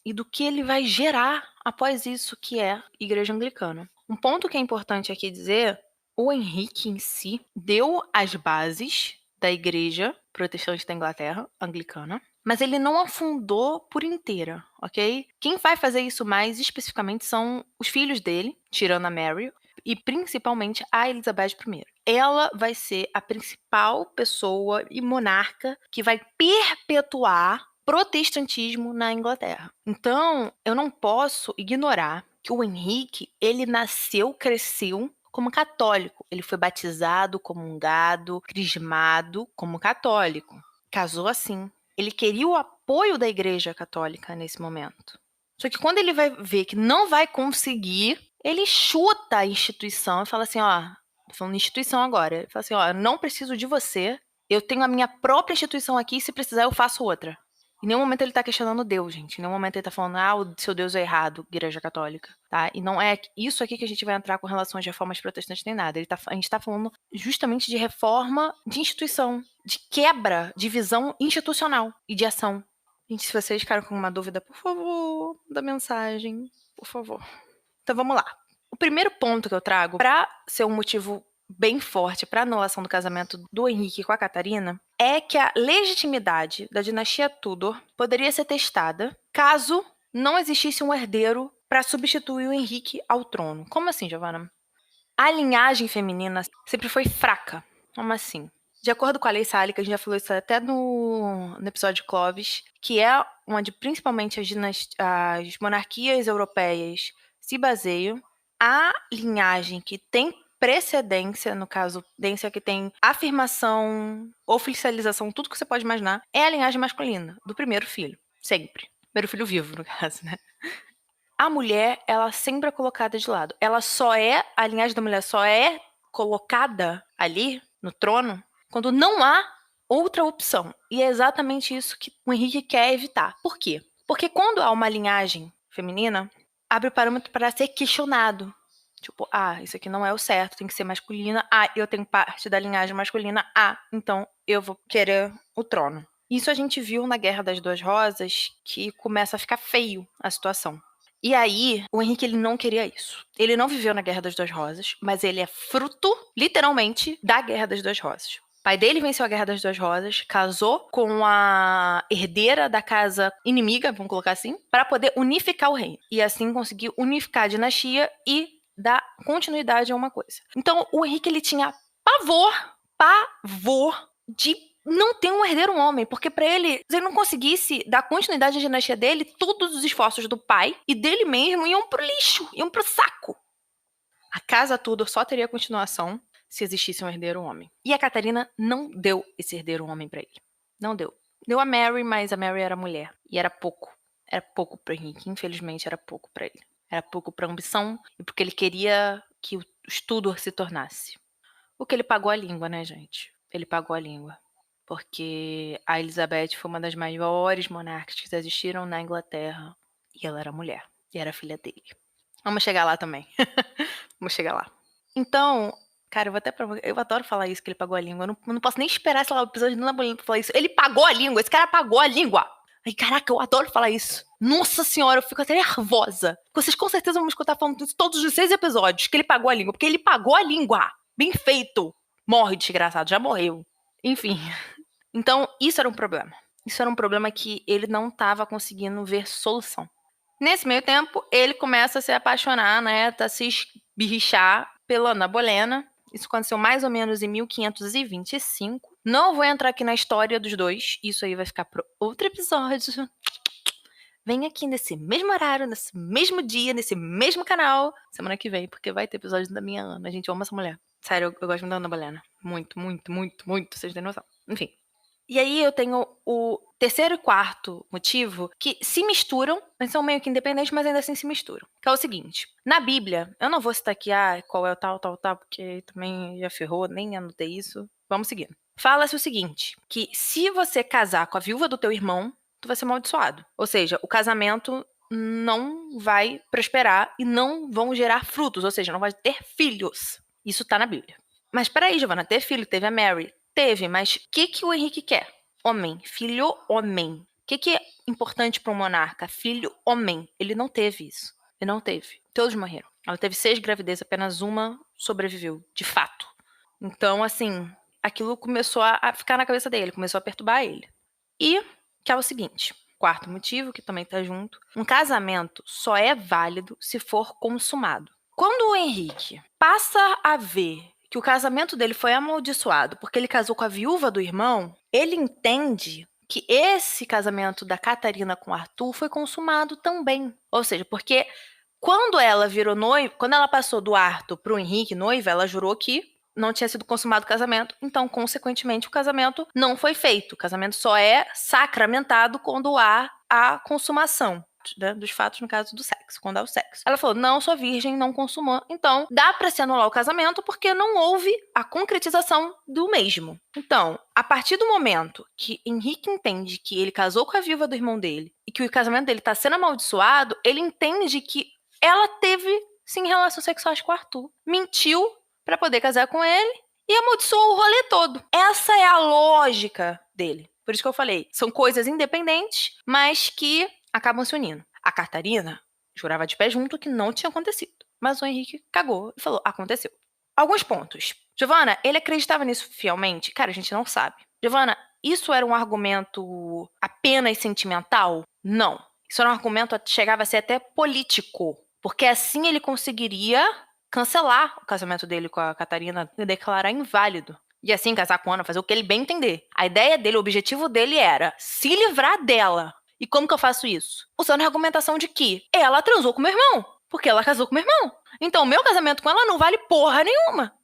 e do que ele vai gerar após isso, que é Igreja Anglicana. Um ponto que é importante aqui dizer, o Henrique em si deu as bases da Igreja Protestante da Inglaterra, anglicana, mas ele não afundou por inteira, ok? Quem vai fazer isso mais especificamente são os filhos dele, tirando a Mary, e principalmente a Elizabeth I. Ela vai ser a principal pessoa e monarca que vai perpetuar protestantismo na Inglaterra. Então, eu não posso ignorar que o Henrique, ele nasceu, cresceu como católico. Ele foi batizado, comungado, crismado como católico. Casou assim. Ele queria o apoio da Igreja Católica nesse momento. Só que quando ele vai ver que não vai conseguir, ele chuta a instituição e fala assim, ó, tô falando instituição agora, ele fala assim, ó, eu não preciso de você, eu tenho a minha própria instituição aqui, se precisar eu faço outra. Em nenhum momento ele tá questionando Deus, gente. Em nenhum momento ele tá falando, o seu Deus é errado, Igreja Católica, tá? E não é isso aqui que a gente vai entrar com relação às reformas protestantes nem nada. A gente tá falando justamente de reforma de instituição, de quebra de visão institucional e de ação. Gente, se vocês ficaram com uma dúvida, por favor, da mensagem, por favor. Então vamos lá. O primeiro ponto que eu trago para ser um motivo bem forte para a anulação do casamento do Henrique com a Catarina é que a legitimidade da dinastia Tudor poderia ser testada caso não existisse um herdeiro para substituir o Henrique ao trono. Como assim, Giovanna? A linhagem feminina sempre foi fraca. Como assim? De acordo com a lei sálica, a gente já falou isso até no episódio de Clovis, que é onde principalmente as monarquias europeias se baseiam, a linhagem que tem precedência, no caso, precedência que tem afirmação, oficialização, tudo que você pode imaginar, é a linhagem masculina, do primeiro filho. Sempre. Primeiro filho vivo, no caso, né? A mulher, ela sempre é colocada de lado. A linhagem da mulher só é colocada ali, no trono, quando não há outra opção. E é exatamente isso que o Henrique quer evitar. Por quê? Porque quando há uma linhagem feminina, abre o parâmetro para ser questionado. Tipo, isso aqui não é o certo, tem que ser masculina. Eu tenho parte da linhagem masculina. Então eu vou querer o trono. Isso a gente viu na Guerra das Duas Rosas, que começa a ficar feio a situação. E aí, o Henrique, ele não queria isso. Ele não viveu na Guerra das Duas Rosas, mas ele é fruto, literalmente, da Guerra das Duas Rosas. O pai dele venceu a Guerra das Duas Rosas, casou com a herdeira da casa inimiga, vamos colocar assim, para poder unificar o reino. E assim conseguir unificar a dinastia e dar continuidade a uma coisa. Então, o Henrique, ele tinha pavor de não ter um herdeiro homem, porque para ele, se ele não conseguisse dar continuidade à dinastia dele, todos os esforços do pai e dele mesmo iam pro lixo, iam pro saco. A casa Tudor só teria continuação se existisse um herdeiro homem. E a Catarina não deu esse herdeiro homem para ele. Não deu. Deu a Mary, mas a Mary era mulher. E era pouco. Era pouco pro Henrique. Infelizmente, era pouco para ele. Era pouco pra ambição e porque ele queria que os Tudor se tornasse. O que ele pagou a língua, né, gente? Ele pagou a língua. Porque a Elizabeth foi uma das maiores monarcas que existiram na Inglaterra. E ela era mulher. E era filha dele. Vamos chegar lá também. Vamos chegar lá. Então, cara, eu adoro falar isso, que ele pagou a língua. Eu não posso nem esperar, sei lá, o episódio do Napoleão pra falar isso. Ele pagou a língua. Esse cara pagou a língua. Ai, caraca, eu adoro falar isso. Nossa senhora, eu fico até nervosa. Vocês com certeza vão me escutar falando isso todos os 6 episódios, que ele pagou a língua. Porque ele pagou a língua. Bem feito. Morre, desgraçado. Já morreu. Enfim. Então, isso era um problema. Isso era um problema que ele não estava conseguindo ver solução. Nesse meio tempo, ele começa a se apaixonar, né? A se esbirrichar pela Ana Bolena. Isso aconteceu mais ou menos em 1525. Não vou entrar aqui na história dos dois. Isso aí vai ficar para outro episódio. Vem aqui nesse mesmo horário, nesse mesmo dia, nesse mesmo canal, semana que vem, porque vai ter episódio da minha Ana. A gente ama essa mulher. Sério, eu gosto muito da Ana Bolena. Muito, muito, muito, muito. Vocês têm noção. Enfim. E aí eu tenho o terceiro e quarto motivo que se misturam, mas são meio que independentes, mas ainda assim se misturam. Que é o seguinte, na Bíblia, eu não vou citar aqui qual é o tal, porque também já ferrou, nem anotei isso. Vamos seguindo. Fala-se o seguinte, que se você casar com a viúva do teu irmão, tu vai ser amaldiçoado. Ou seja, o casamento não vai prosperar e não vão gerar frutos, ou seja, não vai ter filhos. Isso tá na Bíblia. Mas peraí, Giovana, ter filho, teve a Mary. Teve, mas o que o Henrique quer? Homem, filho homem. O que é importante para um monarca? Filho homem. Ele não teve isso. Ele não teve. Todos morreram. Ela teve 6 gravidezes, apenas uma sobreviveu, de fato. Então, assim, aquilo começou a ficar na cabeça dele, começou a perturbar ele. E que é o seguinte, quarto motivo, que também tá junto, um casamento só é válido se for consumado. Quando o Henrique passa a ver que o casamento dele foi amaldiçoado porque ele casou com a viúva do irmão, ele entende que esse casamento da Catarina com Arthur foi consumado também. Ou seja, porque Quando ela virou noiva, quando ela passou do Arthur pro Henrique noiva, ela jurou que não tinha sido consumado o casamento, então, consequentemente, o casamento não foi feito. O casamento só é sacramentado quando há a consumação, né, dos fatos, no caso do sexo, quando há o sexo. Ela falou, não sou virgem, não consumou, então dá pra se anular o casamento porque não houve a concretização do mesmo. Então, a partir do momento que Henrique entende que ele casou com a viúva do irmão dele e que o casamento dele tá sendo amaldiçoado, ele entende que ela teve, sim, relações sexuais com o Arthur. Mentiu pra poder casar com ele e amaldiçoou o rolê todo. Essa é a lógica dele. Por isso que eu falei, são coisas independentes, mas que acabam se unindo. A Catarina jurava de pé junto que não tinha acontecido. Mas o Henrique cagou e falou, aconteceu. Alguns pontos. Giovana, ele acreditava nisso fielmente? Cara, a gente não sabe. Giovana, isso era um argumento apenas sentimental? Não. Isso era um argumento que chegava a ser até político. Porque assim ele conseguiria cancelar o casamento dele com a Catarina e declarar inválido. E assim casar com a Ana, fazer o que ele bem entender. A ideia dele, o objetivo dele era se livrar dela. E como que eu faço isso? Usando a argumentação de que ela transou com meu irmão. Porque ela casou com meu irmão. Então o meu casamento com ela não vale porra nenhuma.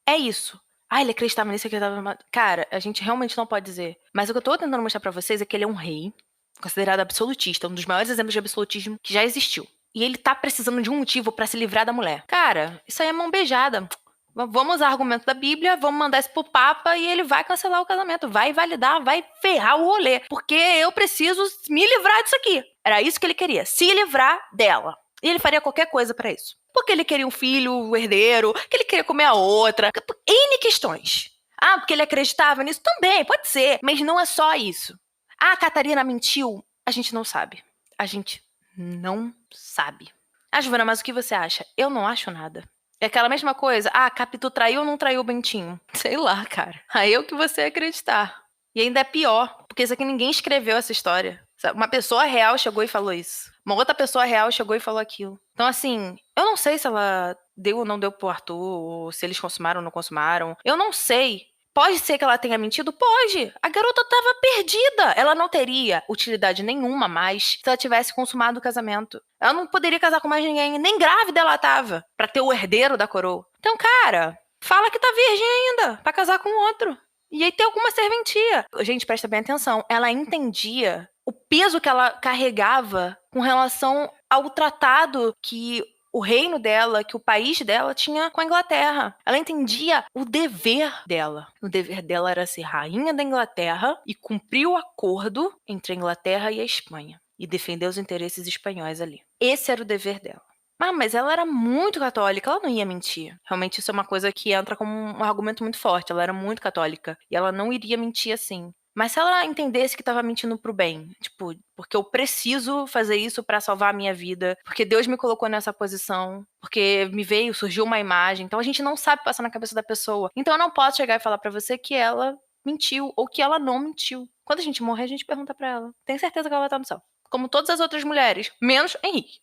É isso. Ah, ele acreditava nisso, acreditava... Cara, a gente realmente não pode dizer. Mas o que eu tô tentando mostrar pra vocês é que ele é um rei, considerado absolutista, um dos maiores exemplos de absolutismo que já existiu. E ele tá precisando de um motivo pra se livrar da mulher. Cara, isso aí é mão beijada. Vamos usar argumento da Bíblia, vamos mandar isso pro Papa e ele vai cancelar o casamento, vai validar, vai ferrar o rolê. Porque eu preciso me livrar disso aqui. Era isso que ele queria, se livrar dela. E ele faria qualquer coisa pra isso. Porque ele queria um filho, um herdeiro, que ele queria comer a outra. N questões. Ah, porque ele acreditava nisso? Também, pode ser. Mas não é só isso. Ah, a Catarina mentiu? A gente não sabe. A gente não sabe. Ah, Giovana, mas o que você acha? Eu não acho nada. É aquela mesma coisa. Ah, Capitu traiu ou não traiu o Bentinho? Sei lá, cara. Aí é o que você acreditar. E ainda é pior, porque isso aqui ninguém escreveu essa história. Uma pessoa real chegou e falou isso. Uma outra pessoa real chegou e falou aquilo. Então, assim, eu não sei se ela deu ou não deu pro Arthur, ou se eles consumaram ou não consumaram. Eu não sei. Pode ser que ela tenha mentido? Pode. A garota tava perdida. Ela não teria utilidade nenhuma mais se ela tivesse consumado o casamento. Ela não poderia casar com mais ninguém. Nem grávida ela tava, pra ter o herdeiro da coroa. Então, cara, fala que tá virgem ainda, pra casar com outro. E aí tem alguma serventia. Gente, presta bem atenção. Ela entendia o peso que ela carregava com relação ao tratado que o reino dela, que o país dela tinha com a Inglaterra. Ela entendia o dever dela. O dever dela era ser rainha da Inglaterra e cumprir o acordo entre a Inglaterra e a Espanha. E defender os interesses espanhóis ali. Esse era o dever dela. Ah, mas ela era muito católica, ela não ia mentir. Realmente isso é uma coisa que entra como um argumento muito forte. Ela era muito católica e ela não iria mentir assim. Mas se ela entendesse que estava mentindo pro bem, tipo, porque eu preciso fazer isso para salvar a minha vida, porque Deus me colocou nessa posição, porque me veio, surgiu uma imagem, então a gente não sabe passar na cabeça da pessoa. Então eu não posso chegar e falar para você que ela mentiu ou que ela não mentiu. Quando a gente morrer, a gente pergunta para ela. Tem certeza que ela vai estar no céu? Como todas as outras mulheres, menos Henrique.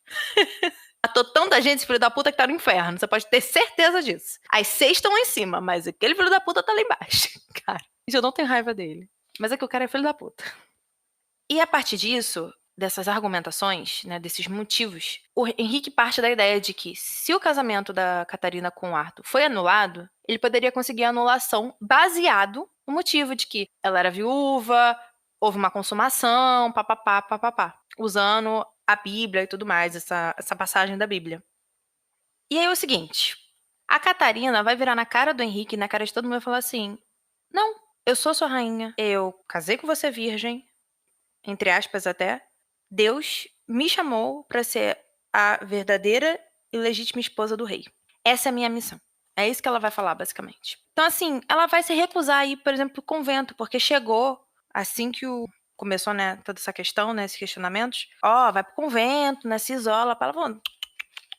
Matou tanta gente, esse filho da puta, que tá no inferno. Você pode ter certeza disso. As 6 estão lá em cima, mas aquele filho da puta tá lá embaixo. Cara, eu não tenho raiva dele. Mas é que o cara é filho da puta. E a partir disso, dessas argumentações, né, desses motivos, o Henrique parte da ideia de que se o casamento da Catarina com o Arthur foi anulado, ele poderia conseguir a anulação baseado no motivo de que ela era viúva, houve uma consumação, papapá, papapá. Usando a Bíblia e tudo mais, essa passagem da Bíblia. E aí é o seguinte, a Catarina vai virar na cara do Henrique, na cara de todo mundo e falar assim, não, eu sou sua rainha, eu casei com você virgem, entre aspas até, Deus me chamou para ser a verdadeira e legítima esposa do rei. Essa é a minha missão. É isso que ela vai falar, basicamente. Então, assim, ela vai se recusar a ir, por exemplo, pro convento, porque chegou, assim que começou, né, toda essa questão, né, esses questionamentos, vai pro convento, né, se isola, ela falou,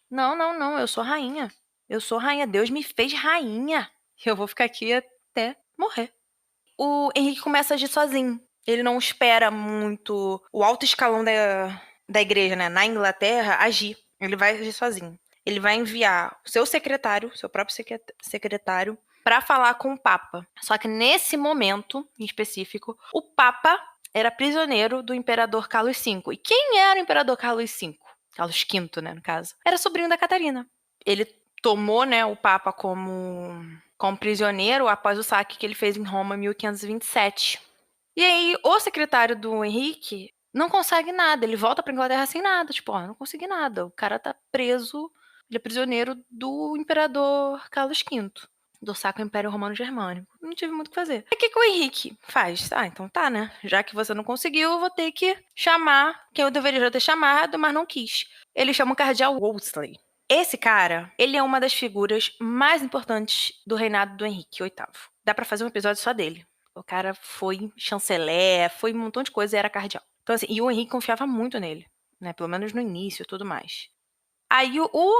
não, eu sou rainha. Eu sou rainha, Deus me fez rainha. Eu vou ficar aqui até morrer. O Henrique começa a agir sozinho. Ele não espera muito o alto escalão da igreja, né, na Inglaterra, agir. Ele vai agir sozinho. Ele vai enviar o seu secretário, seu próprio secretário, para falar com o Papa. Só que nesse momento, em específico, o Papa era prisioneiro do imperador Carlos V. E quem era o imperador Carlos V? Carlos V, né, no caso, era sobrinho da Catarina. Ele tomou, né, o Papa como prisioneiro após o saque que ele fez em Roma em 1527. E aí, o secretário do Henrique não consegue nada. Ele volta pra Inglaterra sem nada. Tipo, não consegui nada. O cara tá preso. Ele é prisioneiro do imperador Carlos V, do Sacro Império Romano Germânico. Não tive muito o que fazer. Aí, o que o Henrique faz? Então tá, né? Já que você não conseguiu, eu vou ter que chamar quem eu deveria já ter chamado, mas não quis. Ele chama o cardeal Wolsey. Esse cara, ele é uma das figuras mais importantes do reinado do Henrique VIII. Dá pra fazer um episódio só dele. O cara foi chanceler, foi um montão de coisa e era cardeal. Então, assim, e o Henrique confiava muito nele, né? Pelo menos no início e tudo mais. Aí o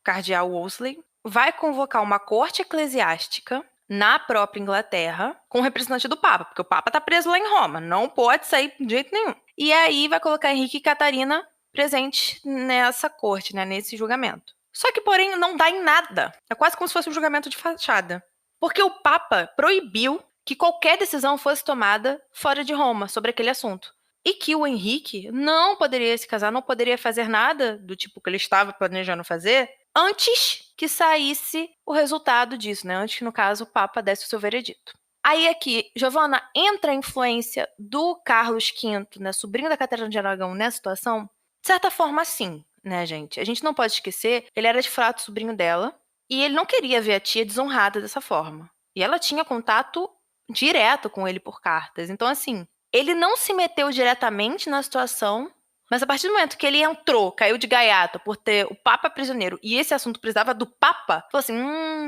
cardeal Wolsey vai convocar uma corte eclesiástica na própria Inglaterra com o representante do Papa, porque o Papa tá preso lá em Roma, não pode sair de jeito nenhum. E aí vai colocar Henrique e Catarina presentes nessa corte, né? Nesse julgamento. Só que, porém, não dá em nada. É quase como se fosse um julgamento de fachada. Porque o Papa proibiu que qualquer decisão fosse tomada fora de Roma sobre aquele assunto. E que o Henrique não poderia se casar, não poderia fazer nada do tipo que ele estava planejando fazer antes que saísse o resultado disso, né? Antes que, no caso, o Papa desse o seu veredito. Aí aqui, Giovanna, entra a influência do Carlos V, né, sobrinho da Catarina de Aragão, nessa situação? De certa forma, sim, né, gente? A gente não pode esquecer, ele era de fato sobrinho dela, e ele não queria ver a tia desonrada dessa forma. E ela tinha contato direto com ele por cartas. Então, assim, ele não se meteu diretamente na situação, mas a partir do momento que ele entrou, caiu de gaiato por ter o Papa prisioneiro e esse assunto precisava do Papa, falou assim,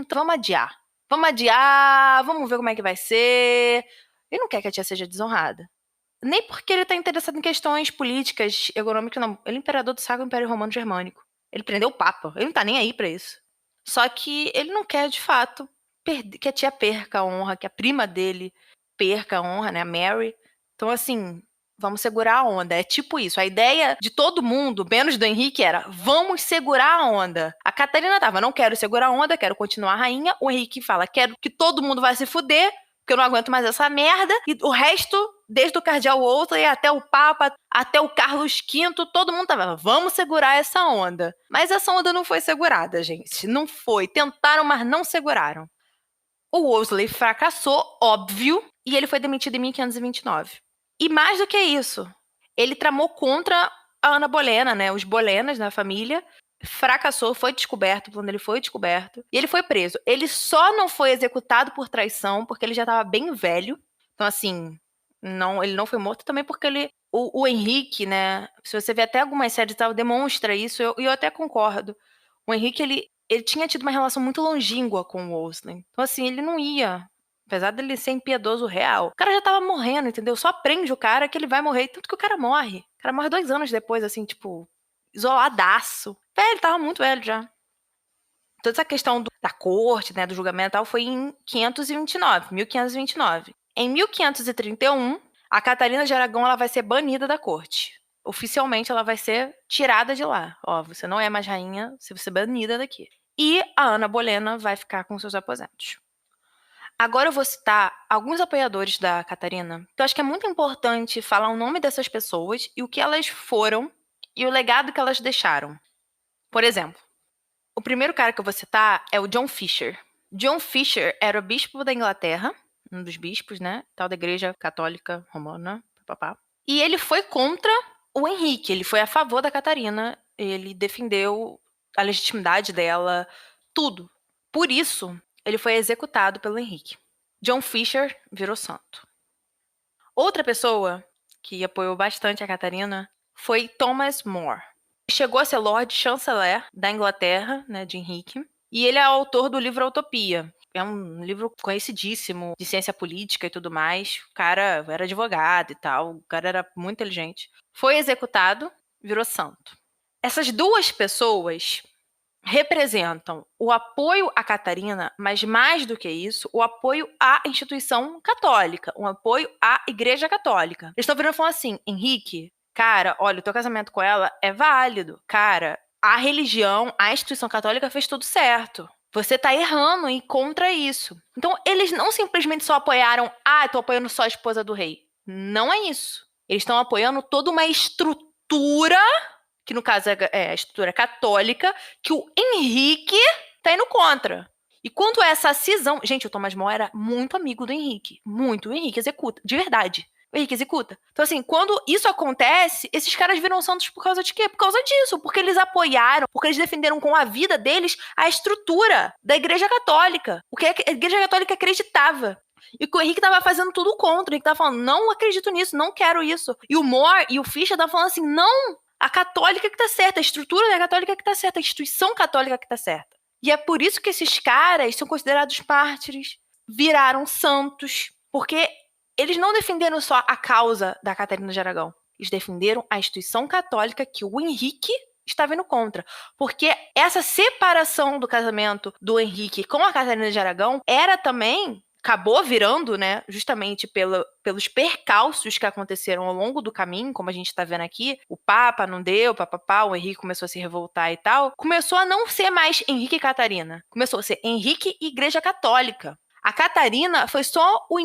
então vamos adiar. Vamos adiar, vamos ver como é que vai ser. Ele não quer que a tia seja desonrada. Nem porque ele tá interessado em questões políticas, econômicas, não. Ele é imperador do Sacro Império Romano Germânico. Ele prendeu o Papa. Ele não tá nem aí pra isso. Só que ele não quer, de fato, que a tia perca a honra, que a prima dele perca a honra, né? A Mary. Então, assim, vamos segurar a onda. É tipo isso. A ideia de todo mundo, menos do Henrique, era vamos segurar a onda. A Catarina tava, não quero segurar a onda, quero continuar rainha. O Henrique fala, quero que todo mundo vai se fuder, porque eu não aguento mais essa merda. E o resto, desde o cardeal Wolsey até o Papa, até o Carlos V, todo mundo tava, vamos segurar essa onda. Mas essa onda não foi segurada, gente. Não foi. Tentaram, mas não seguraram. O Wolsey fracassou, óbvio, e ele foi demitido em 1529. E mais do que isso, ele tramou contra a Ana Bolena, né? Os Bolenas na família. Fracassou, foi descoberto, o plano dele foi descoberto. E ele foi preso. Ele só não foi executado por traição, porque ele já estava bem velho. Então, assim, ele não foi morto também porque ele... O Henrique, né? Se você vê até algumas séries e tal, demonstra isso, e eu até concordo. O Henrique, ele tinha tido uma relação muito longínqua com o Wolsey. Então, assim, ele não ia... Apesar dele ser impiedoso real, o cara já tava morrendo, entendeu? Só prende o cara que ele vai morrer. Tanto que o cara morre. O cara morre 2 anos depois, assim, tipo, isoladaço. Velho, tava muito velho já. Toda essa questão da corte, né, do julgamento e tal, foi em 1529. Em 1531, a Catarina de Aragão ela vai ser banida da corte. Oficialmente, ela vai ser tirada de lá. Ó, você não é mais rainha, você vai ser banida daqui. E a Ana Bolena vai ficar com seus aposentos. Agora eu vou citar alguns apoiadores da Catarina, que eu acho que é muito importante falar o nome dessas pessoas e o que elas foram e o legado que elas deixaram. Por exemplo, o primeiro cara que eu vou citar é o John Fisher. John Fisher era o bispo da Inglaterra, um dos bispos, né, tal da Igreja Católica Romana, papapá. E ele foi contra o Henrique, ele foi a favor da Catarina, ele defendeu a legitimidade dela, tudo. Por isso, ele foi executado pelo Henrique. John Fisher virou santo. Outra pessoa que apoiou bastante a Catarina foi Thomas More. Chegou a ser Lord Chanceler da Inglaterra, né, de Henrique, e ele é autor do livro Utopia. É um livro conhecidíssimo de ciência política e tudo mais. O cara era advogado e tal, o cara era muito inteligente. Foi executado, virou santo. Essas duas pessoas representam o apoio à Catarina, mas mais do que isso, o apoio à instituição católica, um apoio à Igreja Católica. Eles estão virando e falando assim, Henrique, cara, olha, o teu casamento com ela é válido. Cara, a religião, a instituição católica fez tudo certo. Você tá errando e contra isso. Então, eles não simplesmente só apoiaram, tô apoiando só a esposa do rei. Não é isso. Eles estão apoiando toda uma estrutura que no caso é a estrutura católica, que o Henrique tá indo contra. E quanto a essa cisão... Gente, o Thomas More era muito amigo do Henrique. Muito. O Henrique executa. De verdade. O Henrique executa. Então, assim, quando isso acontece, esses caras viram santos por causa de quê? Por causa disso. Porque eles apoiaram, porque eles defenderam com a vida deles a estrutura da Igreja Católica. O que a Igreja Católica acreditava. E que o Henrique tava fazendo tudo contra. O Henrique tava falando, não acredito nisso, não quero isso. E o More e o Fischer estavam falando assim, não, a católica que tá certa, a estrutura da católica que tá certa, a instituição católica que tá certa. E é por isso que esses caras são considerados mártires, viraram santos, porque eles não defenderam só a causa da Catarina de Aragão, eles defenderam a instituição católica que o Henrique estava indo contra. Porque essa separação do casamento do Henrique com a Catarina de Aragão era também... acabou virando, né, justamente pelos percalços que aconteceram ao longo do caminho, como a gente tá vendo aqui, o Papa não deu, papapá, o Henrique começou a se revoltar e tal, começou a não ser mais Henrique e Catarina, começou a ser Henrique e Igreja Católica. A Catarina foi só o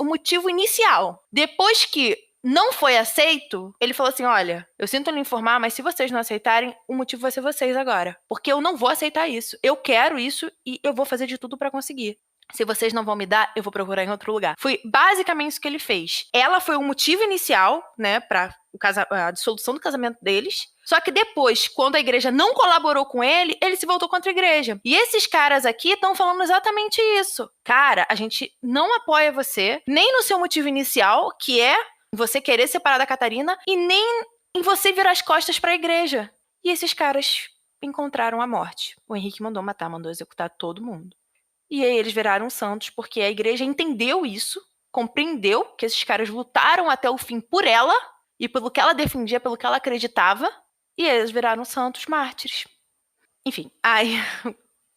motivo inicial. Depois que não foi aceito, ele falou assim, olha, eu sinto lhe informar, mas se vocês não aceitarem, o motivo vai ser vocês agora. Porque eu não vou aceitar isso. Eu quero isso e eu vou fazer de tudo pra conseguir. Se vocês não vão me dar, eu vou procurar em outro lugar. Foi basicamente isso que ele fez. Ela foi o motivo inicial, né, pra a dissolução do casamento deles. Só que depois, quando a igreja não colaborou com ele, ele se voltou contra a igreja. E esses caras aqui estão falando exatamente isso. Cara, a gente não apoia você, nem no seu motivo inicial, que é você querer separar da Catarina, e nem em você virar as costas pra igreja. E esses caras encontraram a morte. O Henrique mandou matar, mandou executar todo mundo. E aí eles viraram santos porque a igreja entendeu isso, compreendeu que esses caras lutaram até o fim por ela e pelo que ela defendia, pelo que ela acreditava, e eles viraram santos mártires. Enfim,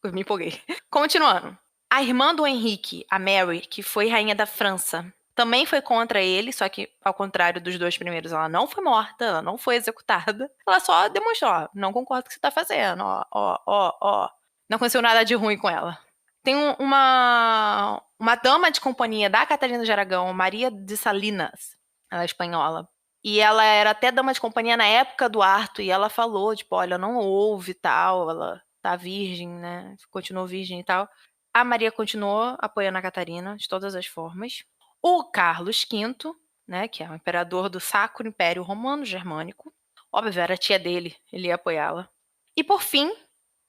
eu me empolguei. Continuando. A irmã do Henrique, a Mary, que foi rainha da França, também foi contra ele, só que ao contrário dos dois primeiros, ela não foi morta, ela não foi executada. Ela só demonstrou, ó, não concordo com o que você tá fazendo, ó. Não aconteceu nada de ruim com ela. Tem uma dama de companhia da Catarina de Aragão, Maria de Salinas, ela é espanhola, e ela era até dama de companhia na época do Arthur, e ela falou, tipo, olha, não houve tal, ela tá virgem, né, continuou virgem e tal. A Maria continuou apoiando a Catarina de todas as formas. O Carlos V, né, que é o imperador do Sacro Império Romano Germânico, óbvio, era a tia dele, ele ia apoiá-la. E por fim,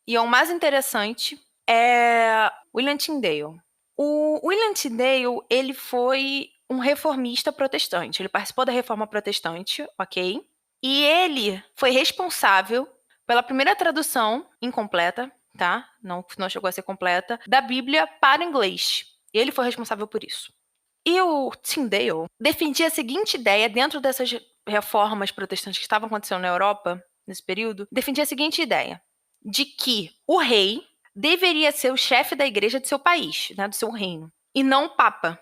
e é o mais interessante, é William Tyndale. O William Tyndale, ele foi um reformista protestante. Ele participou da Reforma Protestante, ok? E ele foi responsável pela primeira tradução incompleta, tá? Não chegou a ser completa, da Bíblia para o inglês. Ele foi responsável por isso. E o Tyndale defendia a seguinte ideia dentro dessas reformas protestantes que estavam acontecendo na Europa, nesse período, defendia a seguinte ideia, de que o rei deveria ser o chefe da igreja de seu país, né, do seu reino, e não o papa.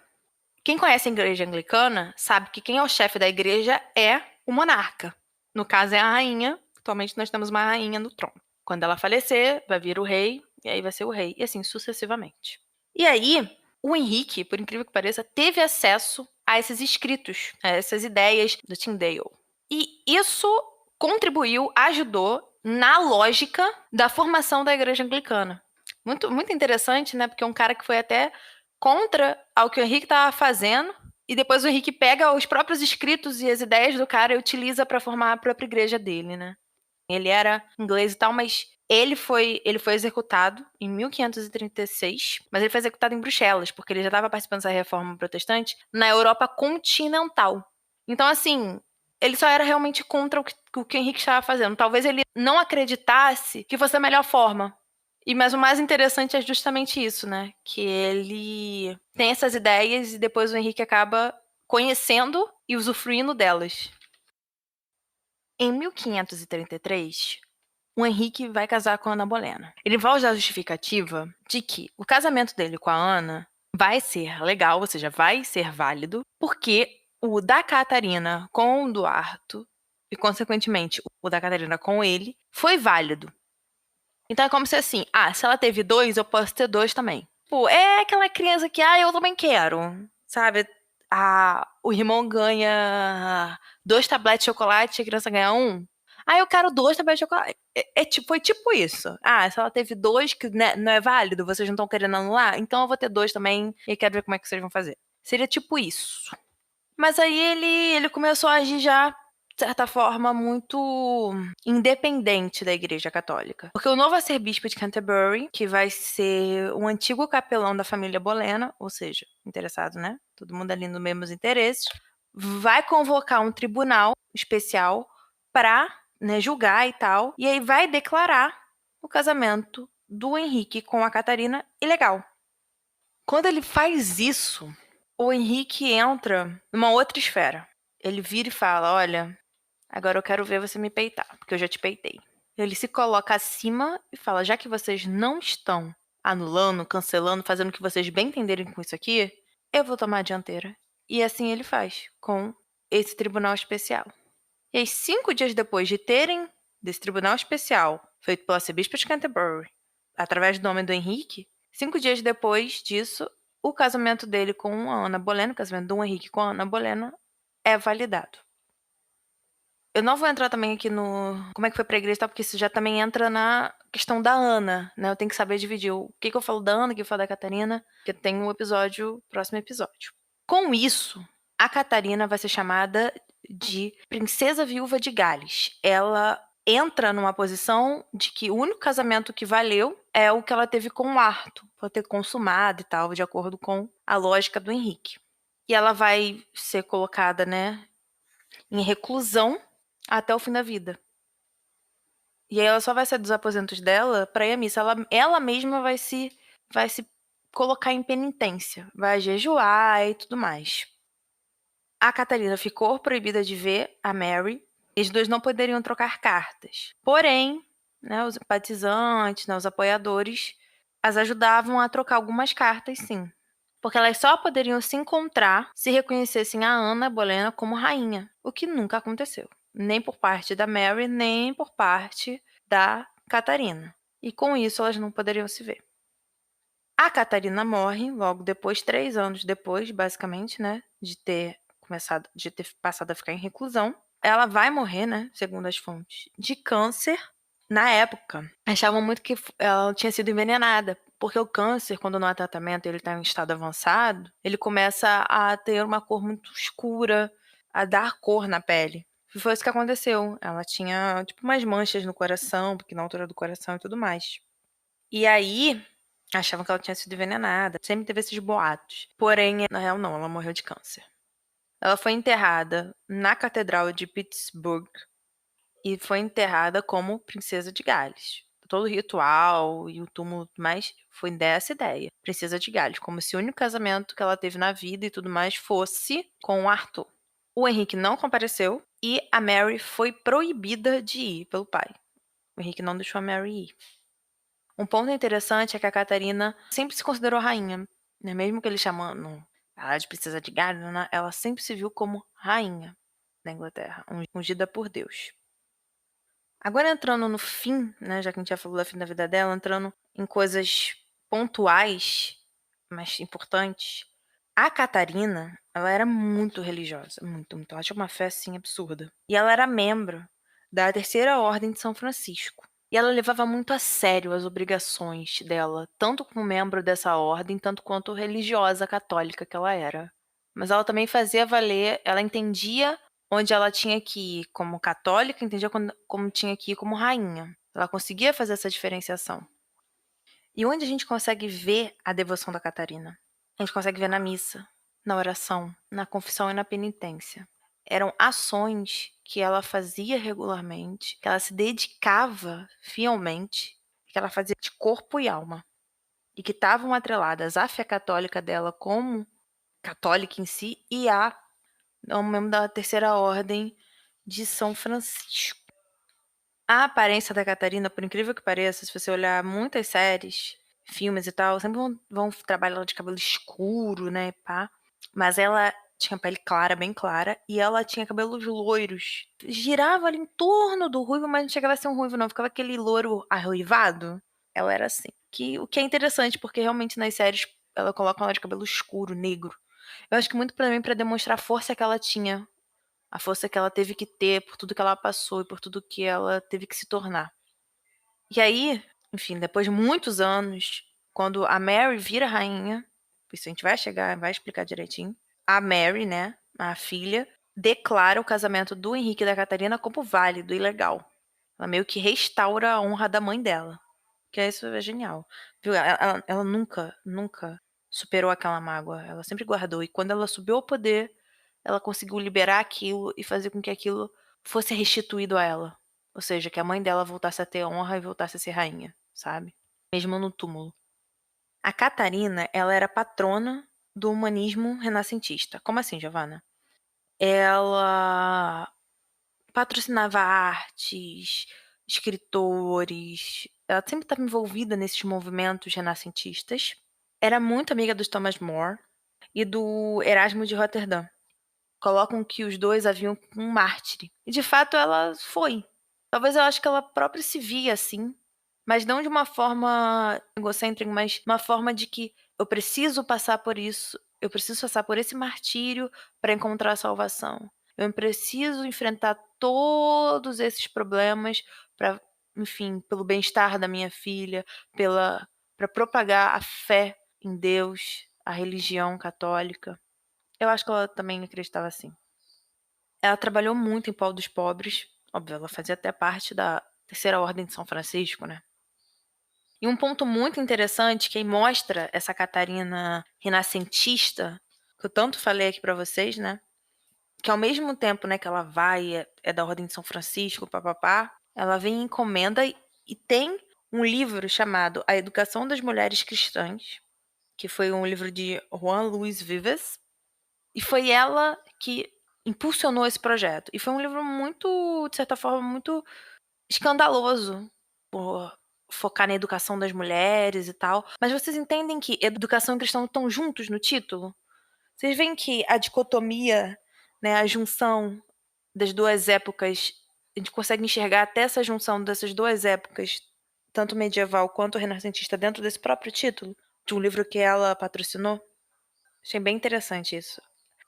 Quem conhece a igreja anglicana sabe que quem é o chefe da igreja é o monarca. No caso é a rainha. Atualmente nós temos uma rainha no trono. Quando ela falecer, vai vir o rei, e aí vai ser o rei, e assim sucessivamente. E aí, o Henrique, por incrível que pareça, teve acesso a esses escritos, a essas ideias do Tyndale. E isso contribuiu, ajudou na lógica da formação da igreja anglicana. Muito, muito interessante, né? Porque é um cara que foi até contra ao que o Henrique estava fazendo, e depois o Henrique pega os próprios escritos e as ideias do cara e utiliza para formar a própria igreja dele, né? Ele era inglês e tal, mas ele foi executado em 1536, mas ele foi executado em Bruxelas, porque ele já estava participando dessa reforma protestante na Europa continental. Então, assim, ele só era realmente contra o que o Henrique estava fazendo. Talvez ele não acreditasse que fosse a melhor forma. Mas o mais interessante é justamente isso, né? Que ele tem essas ideias e depois o Henrique acaba conhecendo e usufruindo delas. Em 1533, o Henrique vai casar com a Ana Bolena. Ele vai usar a justificativa de que o casamento dele com a Ana vai ser legal, ou seja, vai ser válido, porque o da Catarina com o do Arthur, e consequentemente o da Catarina com ele, foi válido. Então é como se assim, se ela teve 2, eu posso ter 2 também. Pô, é aquela criança que, eu também quero, sabe? O irmão ganha 2 tabletes de chocolate e a criança ganha 1. Ah, eu quero 2 tabletes de chocolate. Foi tipo isso. Ah, se ela teve 2, que né, não é válido, vocês não estão querendo anular, então eu vou ter 2 também e quero ver como é que vocês vão fazer. Seria tipo isso. Mas aí ele começou a agir já, de certa forma, muito independente da Igreja Católica. Porque o novo arcebispo de Canterbury, que vai ser um antigo capelão da família Bolena, ou seja, interessado, né? Todo mundo ali nos mesmos interesses, vai convocar um tribunal especial para, né, julgar e tal, e aí vai declarar o casamento do Henrique com a Catarina ilegal. Quando ele faz isso, o Henrique entra numa outra esfera. Ele vira e fala: Olha, agora eu quero ver você me peitar, porque eu já te peitei. Ele se coloca acima e fala: Já que vocês não estão anulando, cancelando, fazendo o que vocês bem entenderem com isso aqui, eu vou tomar a dianteira. E assim ele faz com esse tribunal especial. E aí, 5 dias depois de terem desse tribunal especial, feito pelo arcebispo de Canterbury, através do nome do Henrique, 5 dias depois disso, o casamento dele com a Ana Bolena, o casamento do Henrique com a Ana Bolena, é validado. Eu não vou entrar também aqui no como é que foi pra igreja, tá? Porque isso já também entra na questão da Ana, né? Eu tenho que saber dividir o que eu falo da Ana, o que eu falo da Catarina, porque tem um próximo episódio. Com isso, a Catarina vai ser chamada de Princesa Viúva de Gales. Ela entra numa posição de que o único casamento que valeu é o que ela teve com o Arthur, por ter consumado e tal, de acordo com a lógica do Henrique. E ela vai ser colocada, né, em reclusão até o fim da vida. E aí ela só vai sair dos aposentos dela pra ir à missa. Ela mesma vai se colocar em penitência, vai jejuar e tudo mais. A Catarina ficou proibida de ver a Mary. E os dois não poderiam trocar cartas. Porém, né, os simpatizantes, né, os apoiadores, as ajudavam a trocar algumas cartas, sim. Porque elas só poderiam se encontrar se reconhecessem a Ana Bolena como rainha, o que nunca aconteceu. Nem por parte da Mary, nem por parte da Catarina. E com isso elas não poderiam se ver. A Catarina morre logo depois, 3 anos depois, basicamente, né, de ter passado a ficar em reclusão. Ela vai morrer, né, segundo as fontes, de câncer. Na época, achavam muito que ela tinha sido envenenada, porque o câncer, quando não há tratamento e ele está em estado avançado, ele começa a ter uma cor muito escura, a dar cor na pele. E foi isso que aconteceu. Ela tinha, tipo, umas manchas no coração, porque na altura do coração e tudo mais. E aí, achavam que ela tinha sido envenenada. Sempre teve esses boatos. Porém, na real, não. Ela morreu de câncer. Ela foi enterrada na Catedral de Pittsburgh e foi enterrada como Princesa de Gales. Todo o ritual e o túmulo mais foi dessa ideia. Princesa de Gales, como se o único casamento que ela teve na vida e tudo mais fosse com o Arthur. O Henrique não compareceu e a Mary foi proibida de ir pelo pai. O Henrique não deixou a Mary ir. Um ponto interessante é que a Catarina sempre se considerou rainha, né? Mesmo que ele chamando ela de princesa de Gales, né? Ela sempre se viu como rainha da Inglaterra, ungida por Deus. Agora entrando no fim, né, já que a gente já falou do fim da vida dela, entrando em coisas pontuais, mas importantes. A Catarina, ela era muito religiosa, muito, muito. Ela tinha uma fé, assim, absurda. E ela era membro da Terceira Ordem de São Francisco. E ela levava muito a sério as obrigações dela, tanto como membro dessa ordem, tanto quanto religiosa católica que ela era. Mas ela também fazia valer, ela entendia onde ela tinha que ir como católica, entendia como tinha que ir como rainha. Ela conseguia fazer essa diferenciação. E onde a gente consegue ver a devoção da Catarina? A gente consegue ver na missa, na oração, na confissão e na penitência. Eram ações que ela fazia regularmente, que ela se dedicava fielmente, que ela fazia de corpo e alma, e que estavam atreladas à fé católica dela como católica em si e a um membro da Terceira Ordem de São Francisco. A aparência da Catarina, por incrível que pareça, se você olhar muitas séries, filmes e tal, sempre vão trabalhar ela de cabelo escuro, né, pá. Mas ela tinha pele clara, bem clara, e ela tinha cabelos loiros. Girava ali em torno do ruivo, mas não chegava a ser um ruivo, não. Ficava aquele loiro arruivado. Ela era assim. O que é interessante, porque realmente nas séries ela coloca ela de cabelo escuro, negro. Eu acho que muito também pra demonstrar a força que ela tinha a força que ela teve que ter por tudo que ela passou e por tudo que ela teve que se tornar. E aí, enfim, depois de muitos anos, quando a Mary vira rainha, isso a gente vai chegar, vai explicar direitinho, a Mary, né, a filha, declara o casamento do Henrique e da Catarina como válido e legal. Ela meio que restaura a honra da mãe dela. Que isso é genial. Viu? Ela nunca superou aquela mágoa. Ela sempre guardou. E quando ela subiu ao poder, ela conseguiu liberar aquilo e fazer com que aquilo fosse restituído a ela. Ou seja, que a mãe dela voltasse a ter honra e voltasse a ser rainha, sabe? Mesmo no túmulo. A Catarina, ela era patrona do humanismo renascentista. Como assim, Giovanna? Ela patrocinava artes, escritores. Ela sempre estava envolvida nesses movimentos renascentistas. Era muito amiga do Thomas More e do Erasmo de Roterdã. Colocam que os dois haviam um mártir. E de fato ela foi. Talvez eu acho que ela própria se via assim, mas não de uma forma egocêntrica, mas uma forma de que eu preciso passar por isso, eu preciso passar por esse martírio para encontrar a salvação. Eu preciso enfrentar todos esses problemas para, enfim, pelo bem-estar da minha filha, para propagar a fé em Deus, a religião católica. Eu acho que ela também acreditava assim. Ela trabalhou muito em prol dos pobres. Óbvio, ela fazia até parte da Terceira Ordem de São Francisco, né? E um ponto muito interessante que mostra essa Catarina renascentista, que eu tanto falei aqui para vocês, né? Que ao mesmo tempo, né, que ela vai, é da Ordem de São Francisco, papapá, ela vem em encomenda e tem um livro chamado A Educação das Mulheres Cristãs, que foi um livro de Juan Luis Vives, e foi ela que impulsionou esse projeto. E foi um livro muito, de certa forma, muito escandaloso por focar na educação das mulheres e tal. Mas vocês entendem que educação e cristão estão juntos no título? Vocês veem que a dicotomia, né, a junção das duas épocas, a gente consegue enxergar até essa junção dessas duas épocas, tanto medieval quanto renascentista, dentro desse próprio título, de um livro que ela patrocinou? Achei bem interessante isso.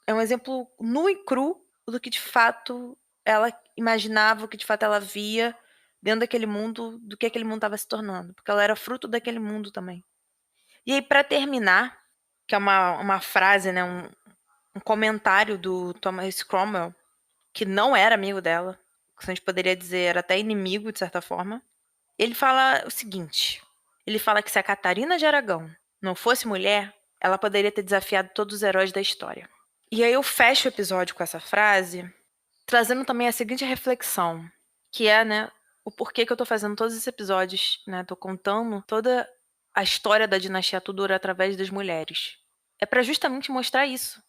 É um exemplo nu e cru do que de fato ela imaginava, o que de fato ela via dentro daquele mundo, do que aquele mundo estava se tornando, porque ela era fruto daquele mundo também. E aí, para terminar, que é uma frase, né, um comentário do Thomas Cromwell, que não era amigo dela, que a gente poderia dizer era até inimigo, de certa forma, ele fala o seguinte, ele fala que se a Catarina de Aragão não fosse mulher, ela poderia ter desafiado todos os heróis da história. E aí eu fecho o episódio com essa frase, trazendo também a seguinte reflexão, que é, né, o porquê que eu tô fazendo todos esses episódios, né, tô contando toda a história da dinastia Tudor através das mulheres. É para justamente mostrar isso,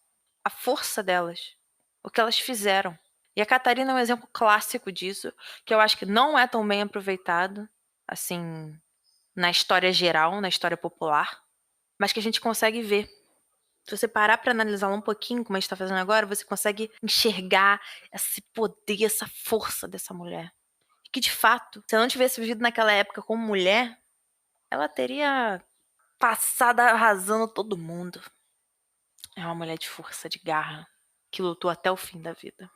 a força delas, o que elas fizeram. E a Catarina é um exemplo clássico disso, que eu acho que não é tão bem aproveitado, assim, na história geral, na história popular, mas que a gente consegue ver. Se você parar para analisá-la um pouquinho, como a gente está fazendo agora, você consegue enxergar esse poder, essa força dessa mulher. E que, de fato, se ela não tivesse vivido naquela época como mulher, ela teria passado arrasando todo mundo. É uma mulher de força, de garra, que lutou até o fim da vida.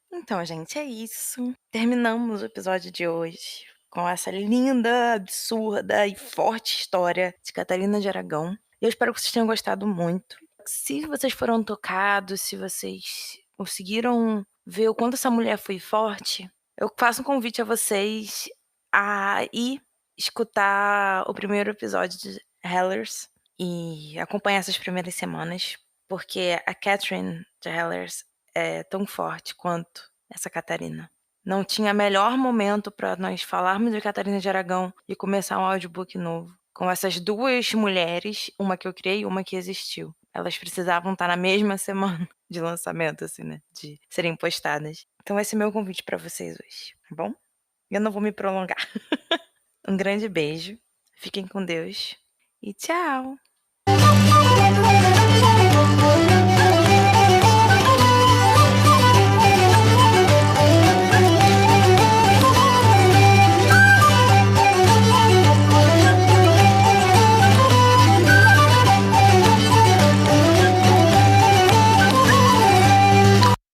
Então, gente, é isso. Terminamos o episódio de hoje com essa linda, absurda e forte história de Catarina de Aragão. Eu espero que vocês tenham gostado muito. Se vocês foram tocados, se vocês conseguiram ver o quanto essa mulher foi forte, eu faço um convite a vocês a ir escutar o primeiro episódio de Hellers e acompanhar essas primeiras semanas, porque a Catherine de Hellers é tão forte quanto essa Catarina. Não tinha melhor momento para nós falarmos de Catarina de Aragão e começar um audiobook novo com essas duas mulheres, uma que eu criei e uma que existiu. Elas precisavam estar na mesma semana de lançamento, assim, né? De serem postadas. Então esse é meu convite para vocês hoje, tá bom? Eu não vou me prolongar. Um grande beijo. Fiquem com Deus. E tchau!